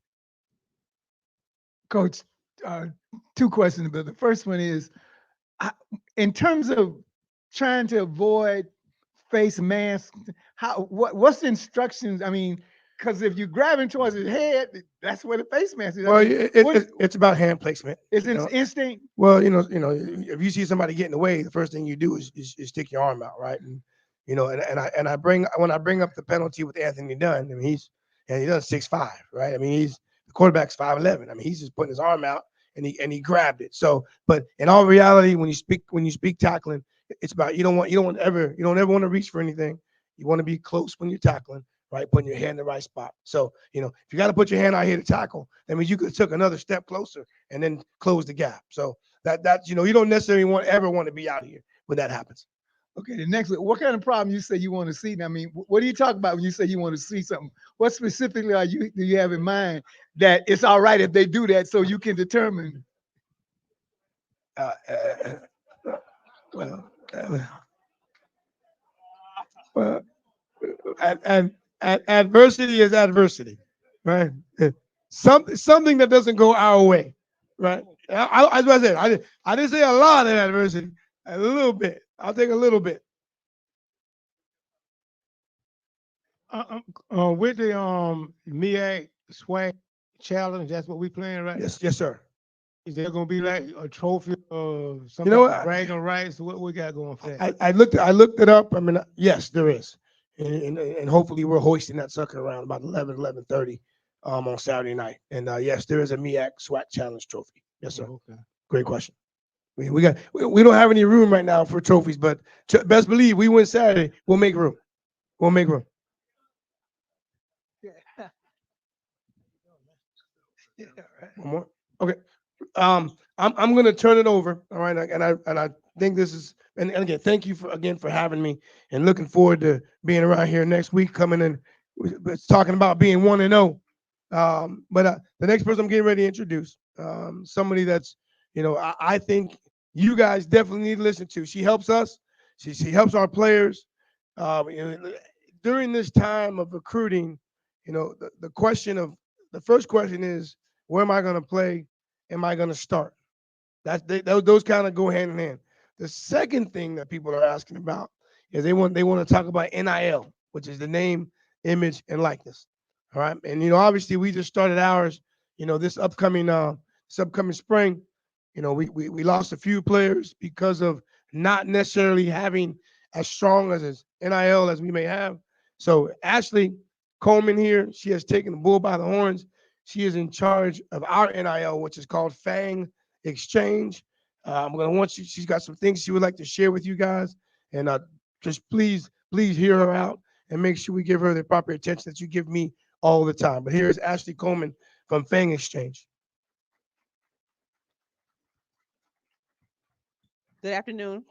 Coach, two questions, but the first one is, in terms of trying to avoid face masks, what's the instructions? I mean, because if you're grabbing towards his head, that's where the face mask is. Well, it's about hand placement. It's instinct. Well, if you see somebody get in the way, the first thing you do is stick your arm out, right? And when I bring up the penalty with Anthony Dunn, I mean he's 6'5", right? I mean the quarterback's 5'11". I mean he's just putting his arm out and he grabbed it. So, but in all reality, when you speak tackling, it's about you don't ever want to reach for anything. You want to be close when you're tackling, right? Putting your hand in the right spot. So, if you got to put your hand out here to tackle, that means you could have took another step closer and then close the gap. So that you don't necessarily ever want to be out here when that happens. Okay, the next, what kind of problem you say you want to see? I mean, what do you talk about when you say you want to see something? What specifically do you have in mind that it's all right if they do that so you can determine? Adversity is adversity, right? Something that doesn't go our way, right? As I said, I didn't say a lot of adversity, a little bit. I'll take a little bit. With the MEAC SWAC Challenge, that's what we playing, right? Yes, sir. Is there gonna be like a trophy or something? You know what? Bragging rights? What we got going for that? I looked it up. I mean, yes, there is, and hopefully we're hoisting that sucker around about 11:30 on Saturday night. And yes, there is a MEAC SWAC Challenge trophy. Yes, sir. Okay. Great question. We don't have any room right now for trophies, but best believe we win Saturday, we'll make room. We'll make room. Yeah, right. One more. Okay. I'm gonna turn it over. All right. And I think this is and again, thank you for having me and looking forward to being around here next week, coming in talking about being 1-0. But the next person I'm getting ready to introduce, somebody that's, I think you guys definitely need to listen to. She helps us. She helps our players. During this time of recruiting, the first question is, where am I going to play? Am I going to start? Those kind of go hand in hand. The second thing that people are asking about is they want to talk about NIL, which is the name, image, and likeness. All right, and obviously we just started ours. This upcoming spring. We lost a few players because of not necessarily having as strong as NIL as we may have. So Ashley Coleman here, she has taken the bull by the horns. She is in charge of our NIL, which is called FANG Exchange. She's got some things she would like to share with you guys. And just please hear her out and make sure we give her the proper attention that you give me all the time. But here is Ashley Coleman from FANG Exchange. Good afternoon.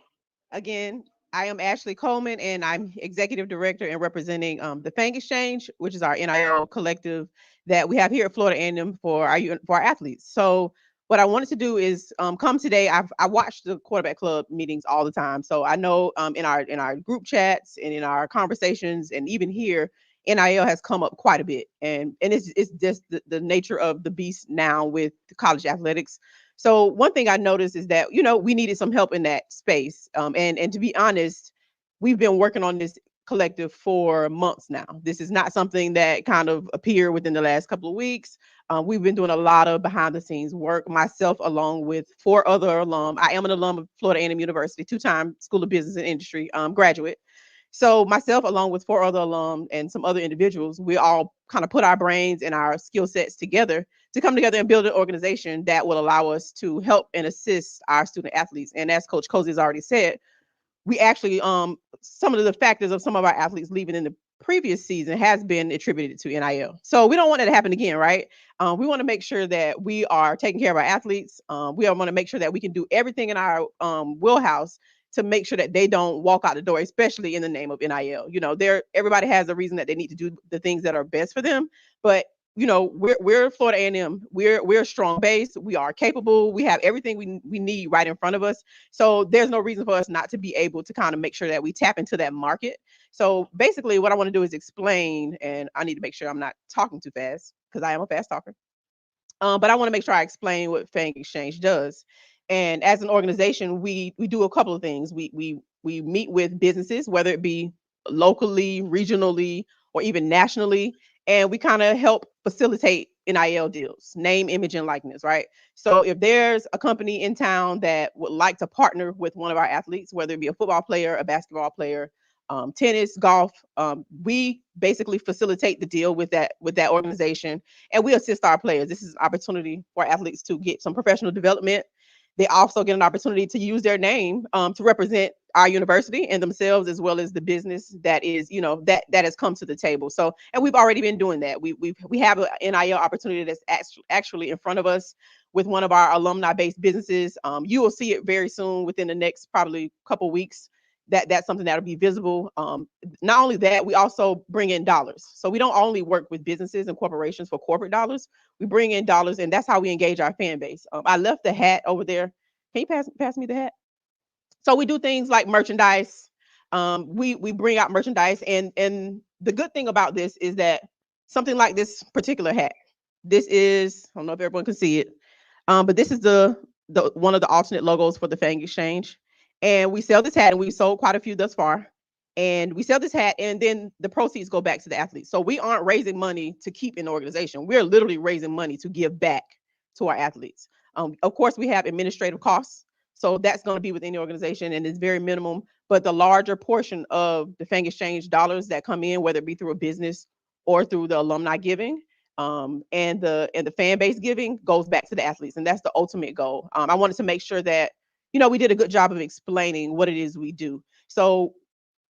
Again, I am Ashley Coleman, and I'm Executive Director and representing the FANG Exchange, which is our NIL collective that we have here at Florida A&M for our athletes. So what I wanted to do is come today. I watch the Quarterback Club meetings all the time, so I know in our group chats and in our conversations and even here, NIL has come up quite a bit, and it's just the nature of the beast now with college athletics. So one thing I noticed is that, we needed some help in that space. And to be honest, we've been working on this collective for months now. This is not something that kind of appeared within the last couple of weeks. We've been doing a lot of behind the scenes work, myself along with 4 other alum. I am an alum of Florida A&M University, 2-time School of Business and Industry graduate. So myself, along with 4 other alum and some other individuals, we all kind of put our brains and our skill sets together to come together and build an organization that will allow us to help and assist our student athletes. And as Coach Colzie has already said, we actually, some of the factors of some of our athletes leaving in the previous season has been attributed to NIL. So we don't want that to happen again, right? We want to make sure that we are taking care of our athletes. We want to make sure that we can do everything in our wheelhouse to make sure that they don't walk out the door, especially in the name of NIL. You know, everybody has a reason that they need to do the things that are best for them. But you know, we're Florida A&M. We're a strong base. We are capable. We have everything we need right in front of us. So there's no reason for us not to be able to kind of make sure that we tap into that market. So basically, what I want to do is explain, and I need to make sure I'm not talking too fast because I am a fast talker. But I want to make sure I explain what Fang Exchange does. And as an organization, we do a couple of things. We meet with businesses, whether it be locally, regionally, or even nationally, and we kind of help facilitate NIL deals, name, image, and likeness, right? So if there's a company in town that would like to partner with one of our athletes, whether it be a football player, a basketball player, tennis, golf, we basically facilitate the deal with that organization, and we assist our players. This is an opportunity for athletes to get some professional development. They also get an opportunity to use their name to represent our university and themselves, as well as the business that is, you know, that has come to the table. So, and we've already been doing that. We have an NIL opportunity that's actually in front of us with one of our alumni-based businesses. You will see it very soon, within the next probably couple weeks. That's something that'll be visible. Not only that, we also bring in dollars. So we don't only work with businesses and corporations for corporate dollars. We bring in dollars, and that's how we engage our fan base. I left the hat over there. Can you pass me the hat? So we do things like merchandise. We bring out merchandise, and the good thing about this is that something like this particular hat. This is, I don't know if everyone can see it, but this is the one of the alternate logos for the Fang Exchange. And we sell this hat, and we've sold quite a few thus far. And we sell this hat, and then the proceeds go back to the athletes. So we aren't raising money to keep in the organization. We're literally raising money to give back to our athletes. Of course, we have administrative costs. So that's going to be within the organization, and it's very minimum. But the larger portion of the Fang Exchange dollars that come in, whether it be through a business or through the alumni giving, and the fan base giving, goes back to the athletes. And that's the ultimate goal. I wanted to make sure that, you know, we did a good job of explaining what it is we do. So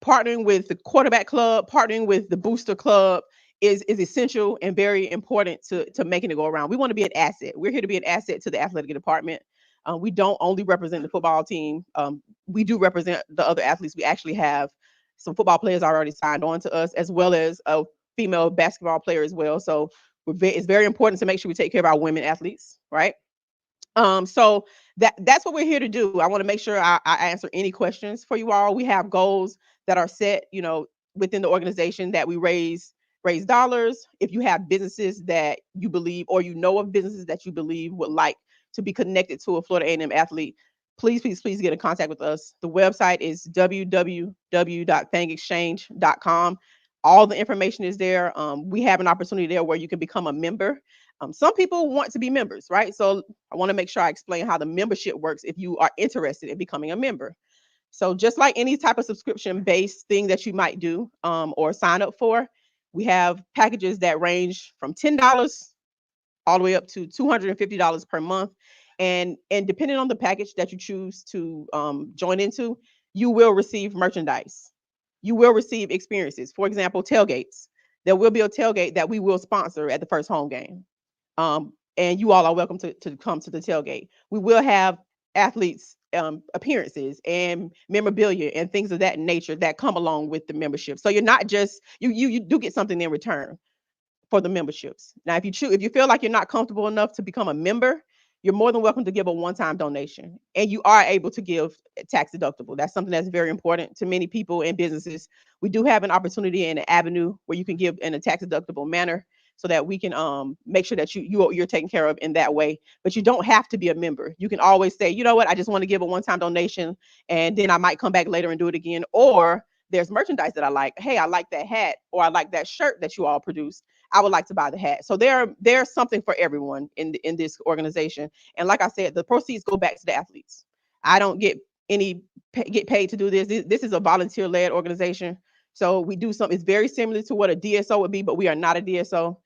partnering with the Quarterback Club, partnering with the Booster Club is essential and very important to making it go around. We want to be an asset. We're here to be an asset to the athletic department. We don't only represent the football team. We do represent the other athletes. We actually have some football players already signed on to us, as well as a female basketball player as well. So it's very important to make sure we take care of our women athletes, right? So that's what we're here to do. I want to make sure I answer any questions for you all. We have goals that are set, you know, within the organization, that we raise dollars. If you have businesses that you believe, or you know of businesses that you believe would like to be connected to a Florida A&M athlete, please get in contact with us. The website is www.fangexchange.com. All the information is there. We have an opportunity there where you can become a member. Some people want to be members, right? So I want to make sure I explain how the membership works if you are interested in becoming a member. So just like any type of subscription-based thing that you might do or sign up for, we have packages that range from $10 all the way up to $250 per month. And depending on the package that you choose to join into, you will receive merchandise. You will receive experiences. For example, tailgates. There will be a tailgate that we will sponsor at the first home game. And you all are welcome to come to the tailgate. We will have athletes appearances and memorabilia and things of that nature that come along with the membership. So you're not just, you do get something in return for the memberships. Now, if you feel like you're not comfortable enough to become a member, you're more than welcome to give a one-time donation, and you are able to give tax deductible. That's something that's very important to many people and businesses. We do have an opportunity and an avenue where you can give in a tax deductible manner, so that we can make sure that you're taken care of in that way. But you don't have to be a member. You can always say, you know what, I just want to give a one-time donation, and then I might come back later and do it again. Or there's merchandise that I like. Hey, I like that hat, or I like that shirt that you all produced. I would like to buy the hat. So there's something for everyone in this organization. And like I said, the proceeds go back to the athletes. I don't get paid to do this. This is a volunteer-led organization. So we do something, it's very similar to what a DSO would be, but we are not a DSO.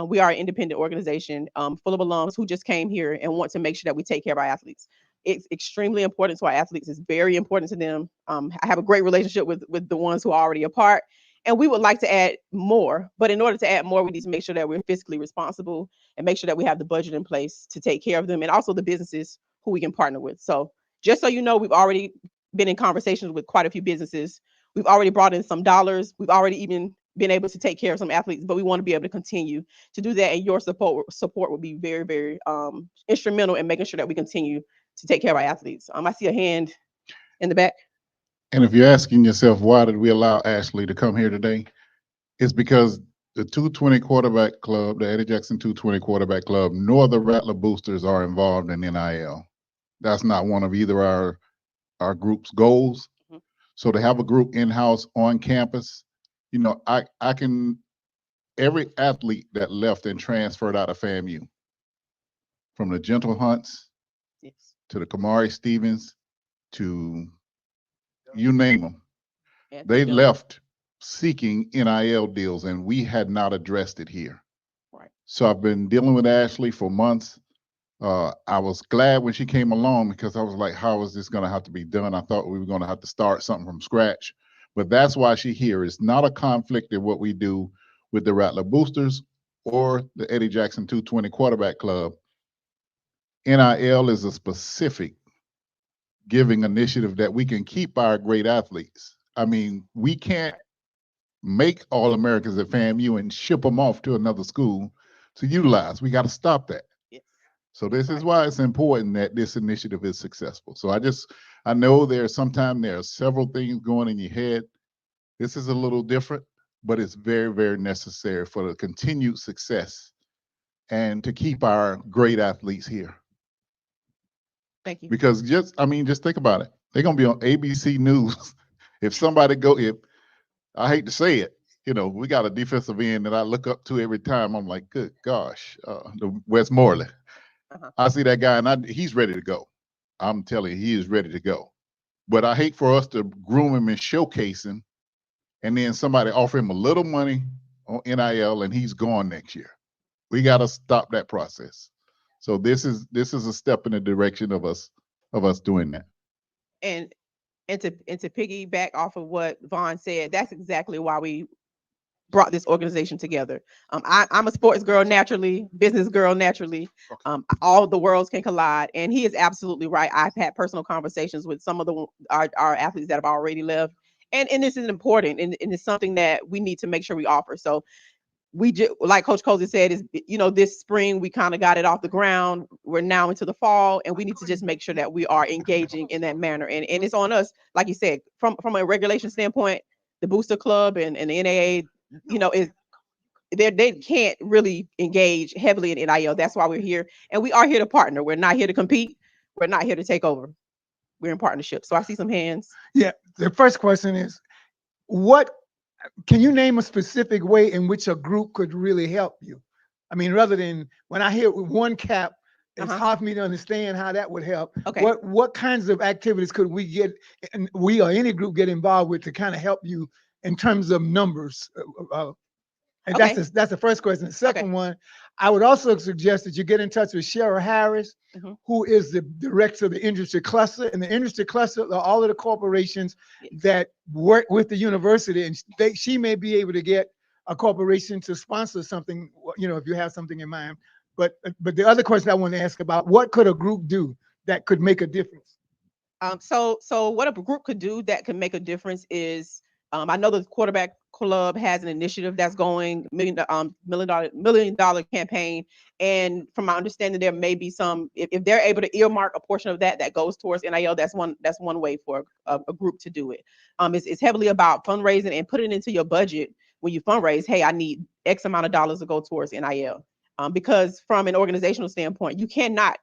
We are an independent organization full of alums who just came here and want to make sure that we take care of our athletes. It's extremely important to our athletes. It's very important to them. I have a great relationship with the ones who are already a part, and we would like to add more. But in order to add more, we need to make sure that we're fiscally responsible and make sure that we have the budget in place to take care of them, and also the businesses who we can partner with. So just so you know, we've already been in conversations with quite a few businesses. We've already brought in some dollars. We've already even been able to take care of some athletes, but we want to be able to continue to do that. And your support will be very, very instrumental in making sure that we continue to take care of our athletes. I see a hand in the back. And if you're asking yourself, why did we allow Ashley to come here today? It's because the 220 Quarterback Club, the Eddie Jackson 220 Quarterback Club, nor the Rattler Boosters are involved in NIL. That's not one of either our group's goals. Mm-hmm. So to have a group in-house on campus, you know, I can, every athlete that left and transferred out of FAMU, from the Gentle Hunts Yes. to the Kamari Stevens to you name them, they left seeking NIL deals, and we had not addressed it here. Right. So I've been dealing with Ashley for months. I was glad when she came along because I was like, how is this going to have to be done? I thought we were going to have to start something from scratch, but that's why she's here. It's not a conflict in what we do with the Rattler Boosters or the Eddie Jackson 220 Quarterback Club. NIL is a specific giving initiative that we can keep our great athletes. I mean, we can't make All-Americans at FAMU and ship them off to another school to utilize. We got to stop that. Yes. So this is why it's important that this initiative is successful. So I know sometimes there are several things going in your head. This is a little different, but it's very, very necessary for the continued success and to keep our great athletes here. Thank you. Because just think about it. They're going to be on ABC News. If I hate to say it, you know, we got a defensive end that I look up to every time. I'm like, good gosh, the Westmoreland. Uh-huh. I see that guy and he's ready to go. I'm telling you, he is ready to go. But I hate for us to groom him and showcase him, and then somebody offer him a little money on NIL and he's gone next year. We got to stop that process. So this is a step in the direction of us doing that. And to piggyback off of what Vaughn said, that's exactly why we brought this organization together. I'm a sports girl naturally, business girl naturally. All the worlds can collide, and he is absolutely right. I've had personal conversations with some of our athletes that have already left, and this is important, and it's something that we need to make sure we offer. So we just, like Coach Colzie said, is, you know, this spring we kind of got it off the ground. We're now into the fall, and we need to just make sure that we are engaging in that manner. And it's on us, like you said, from a regulation standpoint, the Booster Club and the NAA, you know, they can't really engage heavily in NIL. That's why we're here, and we are here to partner. We're not here to compete. We're not here to take over. We're in partnership. So I see some hands. Yeah. The first question is, can you name a specific way in which a group could really help you? I mean, rather than when I hear one cap, it's hard for me to understand how that would help. Okay. What kinds of activities could we get, and we or any group get involved with to kind of help you in terms of numbers? And Okay. that's the first question. The second one, I would also suggest that you get in touch with Cheryl Harris, who is the director of the industry cluster. And the industry cluster are all of the corporations that work with the university, and she may be able to get a corporation to sponsor something, you know, if you have something in mind. But the other question I want to ask about, what could a group do that could make a difference? So what a group could do that could make a difference is, I know the Quarterback Club has an initiative that's going, $1 million campaign. And from my understanding, there may be some, if they're able to earmark a portion of that goes towards NIL, that's one way for a group to do it. It's heavily about fundraising and putting it into your budget when you fundraise. Hey, I need X amount of dollars to go towards NIL. Because from an organizational standpoint, you cannot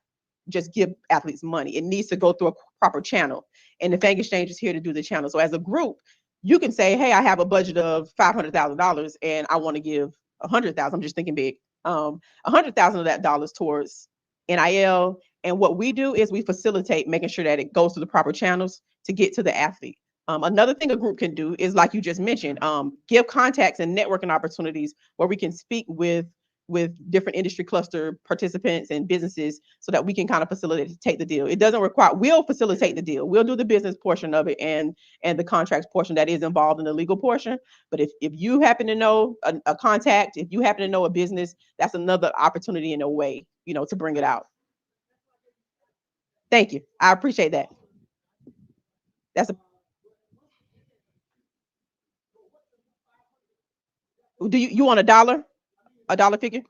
just give athletes money. It needs to go through a proper channel. And the Fang Exchange is here to do the channel. So as a group, you can say, hey, I have a budget of $500,000 and I want to give 100,000. I'm just thinking big. 100,000 of that dollars towards NIL. And what we do is we facilitate making sure that it goes through the proper channels to get to the athlete. Another thing a group can do is, like you just mentioned, give contacts and networking opportunities where we can speak with different industry cluster participants and businesses so that we can kind of facilitate the deal. It doesn't require, we'll facilitate the deal. We'll do the business portion of it and the contracts portion that is involved in the legal portion. But if you happen to know a contact, if you happen to know a business, that's another opportunity in a way, you know, to bring it out. Thank you. I appreciate that. That's do you want a dollar figure?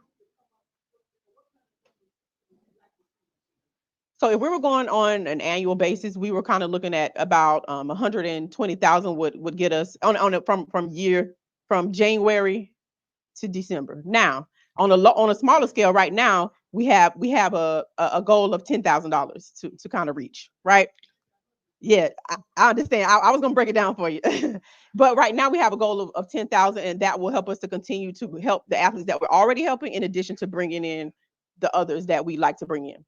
So if we were going on an annual basis, we were kind of looking at about 120,000 would get us on it from January to December. Now, on a smaller scale, right now we have a goal of $10,000 to kind of reach, right? Yeah, I understand. I was gonna break it down for you, but right now we have a goal of 10,000, and that will help us to continue to help the athletes that we're already helping, in addition to bringing in the others that we like to bring in.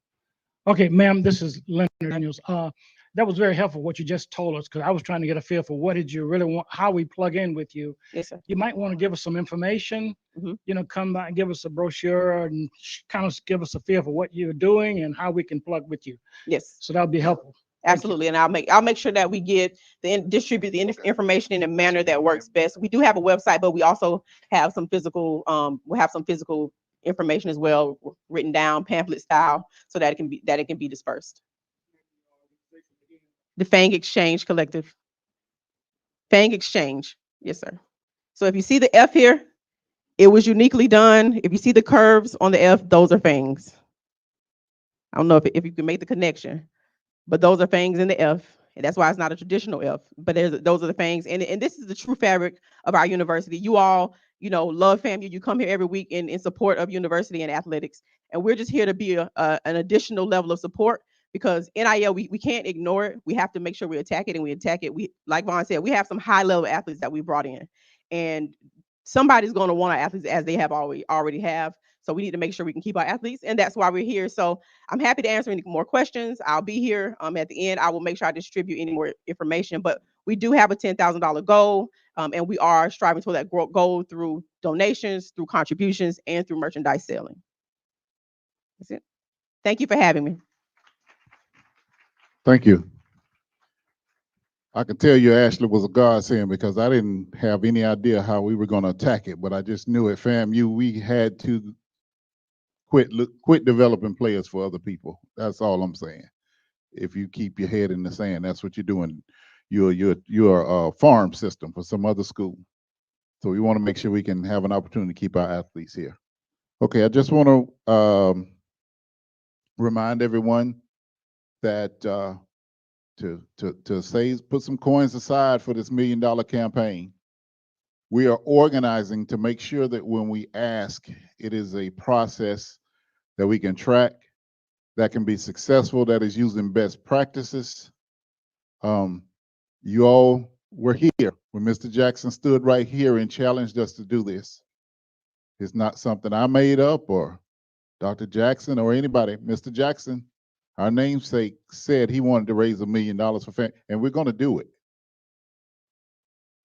Okay, ma'am, this is Leonard Daniels. That was very helpful what you just told us, because I was trying to get a feel for what did you really want, how we plug in with you. Yes, sir. You might want to give us some information, come by and give us a brochure and kind of give us a feel for what you're doing and how we can plug with you. Yes. So that'll be helpful. Absolutely, and I'll make sure that we distribute the information in a manner that works best. We do have a website, but we also have some physical information as well, written down pamphlet style, so that it can be dispersed. The Fang Exchange Collective. Fang Exchange, yes, sir. So if you see the F here, it was uniquely done. If you see the curves on the F, those are fangs. I don't know if you can make the connection, but those are fangs in the F, and that's why it's not a traditional F. But those are the fangs, and this is the true fabric of our university. You all, love FAMU. You come here every week in support of university and athletics, and we're just here to be an additional level of support, because NIL, we can't ignore it. We have to make sure we attack it, and we attack it. We, like Vaughn said, we have some high level athletes that we brought in, and somebody's going to want our athletes, as they have already have. So we need to make sure we can keep our athletes, and that's why we're here. So I'm happy to answer any more questions. I'll be here at the end. I will make sure I distribute any more information, but we do have a $10,000 goal, and we are striving toward that goal through donations, through contributions, and through merchandise selling. That's it. Thank you for having me. Thank you. I can tell you Ashley was a godsend, because I didn't have any idea how we were going to attack it, but I just knew at FAMU we had to quit developing players for other people. That's all I'm saying. If you keep your head in the sand, that's what you're doing. You're a farm system for some other school. So we want to make sure we can have an opportunity to keep our athletes here. Okay, I just want to remind everyone that to put some coins aside for this $1 million campaign. We are organizing to make sure that when we ask, it is a process that we can track, that can be successful, that is using best practices. You all were here when Mr. Jackson stood right here and challenged us to do this. It's not something I made up or Dr. Jackson or anybody. Mr. Jackson, our namesake, said he wanted to raise $1 million for FAMU, and we're going to do it.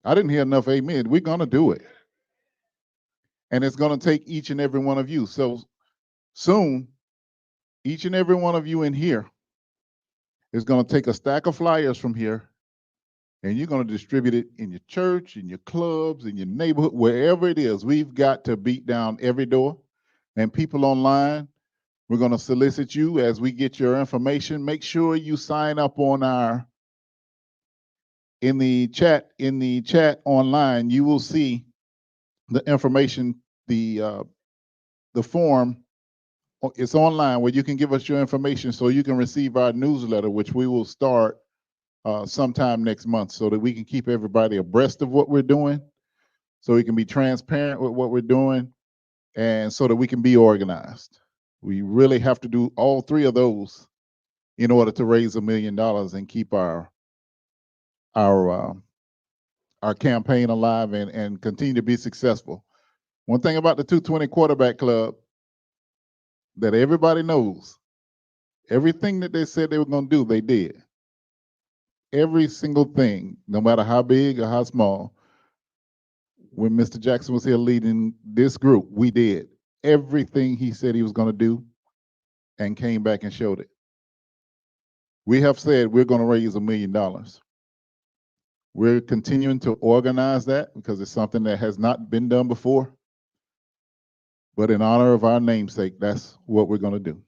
I didn't hear enough amen. We're going to do it. And it's going to take each and every one of you. So soon, each and every one of you in here is going to take a stack of flyers from here, and you're going to distribute it in your church, in your clubs, in your neighborhood, wherever it is. We've got to beat down every door. And people online, we're going to solicit you as we get your information. Make sure you sign up on in the chat online. You will see the information, the form. It's online where you can give us your information so you can receive our newsletter, which we will start sometime next month, so that we can keep everybody abreast of what we're doing, so we can be transparent with what we're doing, and so that we can be organized. We really have to do all three of those in order to raise $1 million and keep our campaign alive and continue to be successful. One thing about the 220 Quarterback Club that everybody knows, everything that they said they were going to do, they did. Every single thing, no matter how big or how small. When Mr. Jackson was here leading this group, we did everything he said he was going to do and came back and showed it. We have said we're going to raise $1 million. We're continuing to organize that because it's something that has not been done before. But in honor of our namesake, that's what we're going to do.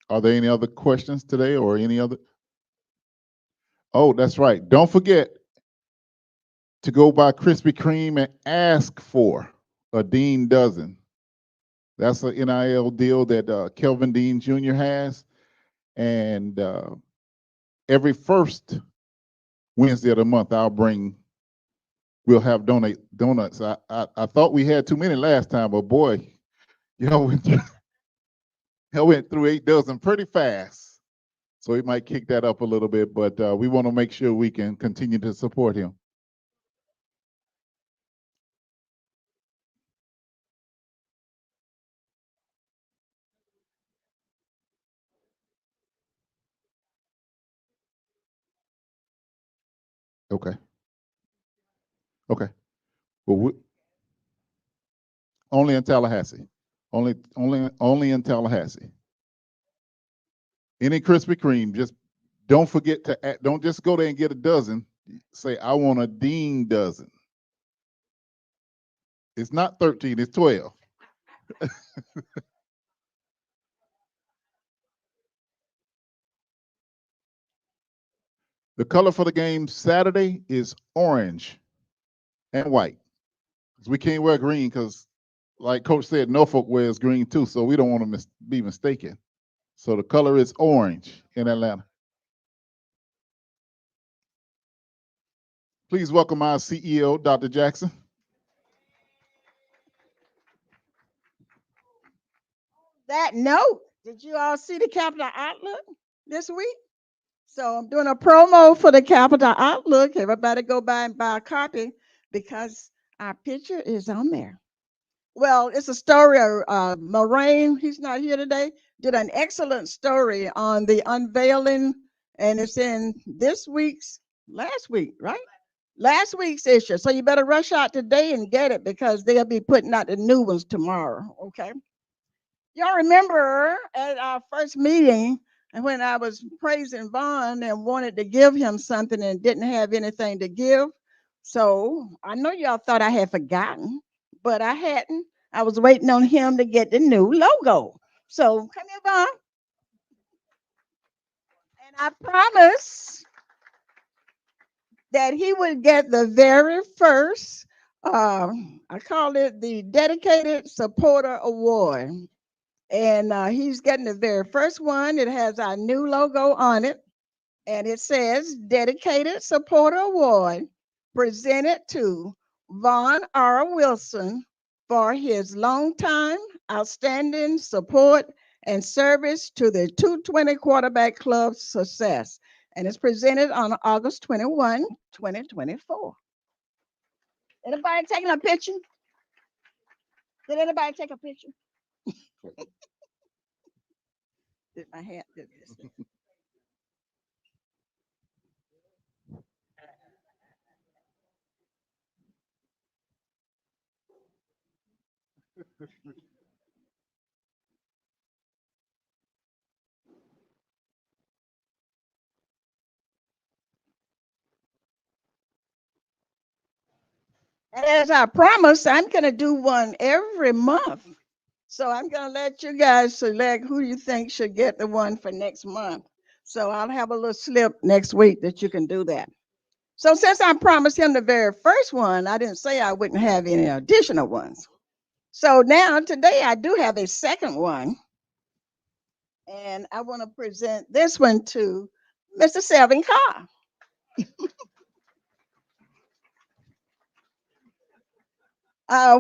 Are there any other questions today or any other? Oh, that's right. Don't forget to go by Krispy Kreme and ask for a Dean dozen. That's an NIL deal that Kelvin Dean Jr. has. And every first Wednesday of the month, we'll have donuts. I thought we had too many last time, but boy, y'all went through 8 dozen pretty fast. So we might kick that up a little bit, but we want to make sure we can continue to support him. Okay. Okay. Well, only in Tallahassee. Only in Tallahassee. Any Krispy Kreme, just don't forget to don't just go there and get a dozen. Say, I want a Dean dozen. It's not 13, it's 12. The color for the game Saturday is orange and white. We can't wear green because, like Coach said, Norfolk wears green too, so we don't want to be mistaken. So the color is orange in Atlanta. Please welcome our CEO, Dr. Jackson. That note, did you all see the Capital Outlook this week? So I'm doing a promo for the Capital Outlook. Everybody go by and buy a copy because our picture is on there. Well, it's a story of Moraine, he's not here today, did an excellent story on the unveiling, and it's in last week's issue. So you better rush out today and get it because they'll be putting out the new ones tomorrow, okay? Y'all remember at our first meeting and when I was praising Vaughn and wanted to give him something and didn't have anything to give. So I know y'all thought I had forgotten, but I hadn't. I was waiting on him to get the new logo. So come here, Vaughn. And I promised that he would get the very first, I call it the Dedicated Supporter Award. And he's getting the very first one. It has our new logo on it. And it says Dedicated Supporter Award presented to Vaughn R. Wilson for his longtime outstanding support and service to the 220 Quarterback Club's success. And it's presented on August 21, 2024. Anybody taking a picture? Did anybody take a picture? Did my hat do this? As I promised, I'm going to do one every month. So I'm going to let you guys select who you think should get the one for next month. So I'll have a little slip next week that you can do that. So since I promised him the very first one, I didn't say I wouldn't have any additional ones. So now today I do have a second one. And I want to present this one to Mr. Selvin Carr.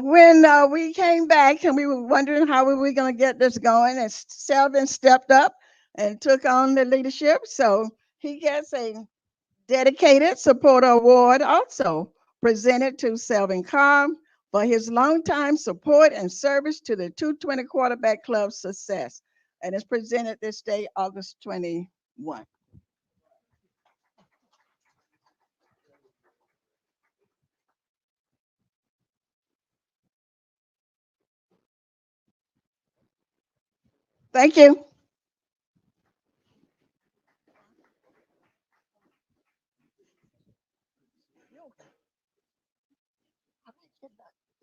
When we came back and we were wondering how we were going to get this going, and Selvin stepped up and took on the leadership. So he gets a Dedicated Supporter Award also presented to Selvin Carr for his longtime support and service to the 220 Quarterback Club's success. And it's presented this day, August 21. Thank you.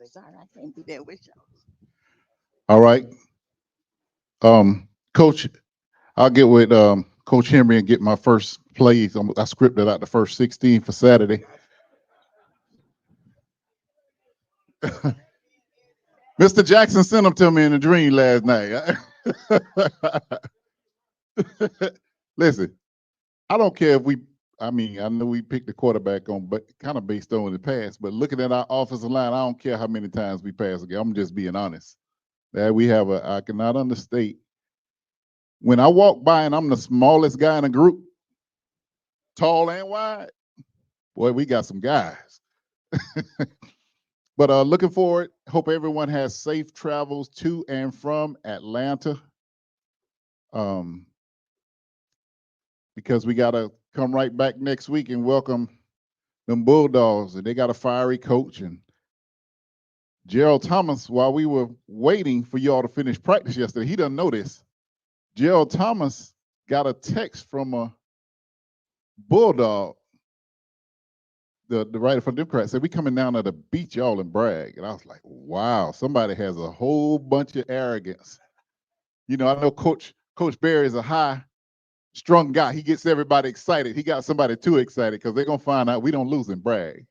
Sorry, I can't be there with y'all. All right. Coach, I'll get with Coach Henry and get my first plays. I scripted out the first 16 for Saturday. Mr. Jackson sent them to me in a dream last night. Listen, I don't care if I know we picked the quarterback on, but kind of based on the pass, but looking at our offensive line, I don't care how many times we pass again. I'm just being honest. That we have I cannot understate. When I walk by and I'm the smallest guy in a group, tall and wide, boy, we got some guys. But looking forward, hope everyone has safe travels to and from Atlanta. Because we got to come right back next week and welcome them Bulldogs. And they got a fiery coach. And Gerald Thomas, while we were waiting for y'all to finish practice yesterday, he doesn't know this. Gerald Thomas got a text from a Bulldog, the writer for Democrats, said, we coming down to the beach, y'all, and brag. And I was like, wow, somebody has a whole bunch of arrogance. You know, I know Coach Berry is a high-strung guy. He gets everybody excited. He got somebody too excited because they're going to find out we don't lose in brag.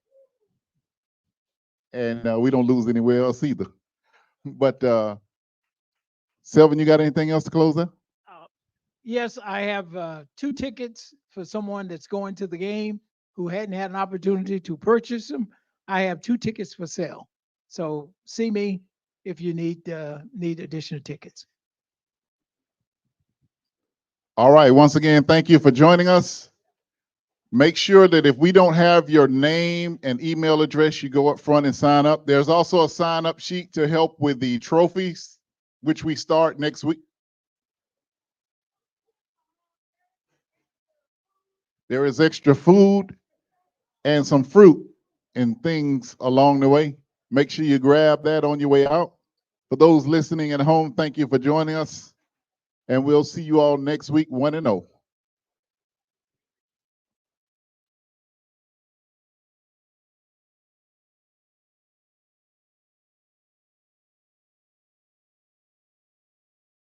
And we don't lose anywhere else either. But, Selvin, you got anything else to close out? Yes, I have 2 tickets for someone that's going to the game who hadn't had an opportunity to purchase them. I have 2 tickets for sale. So see me if you need additional tickets. All right. Once again, thank you for joining us. Make sure that if we don't have your name and email address, you go up front and sign up. There's also a sign-up sheet to help with the trophies, which we start next week. There is extra food and some fruit and things along the way. Make sure you grab that on your way out. For those listening at home, thank you for joining us. And we'll see you all next week, 1-0.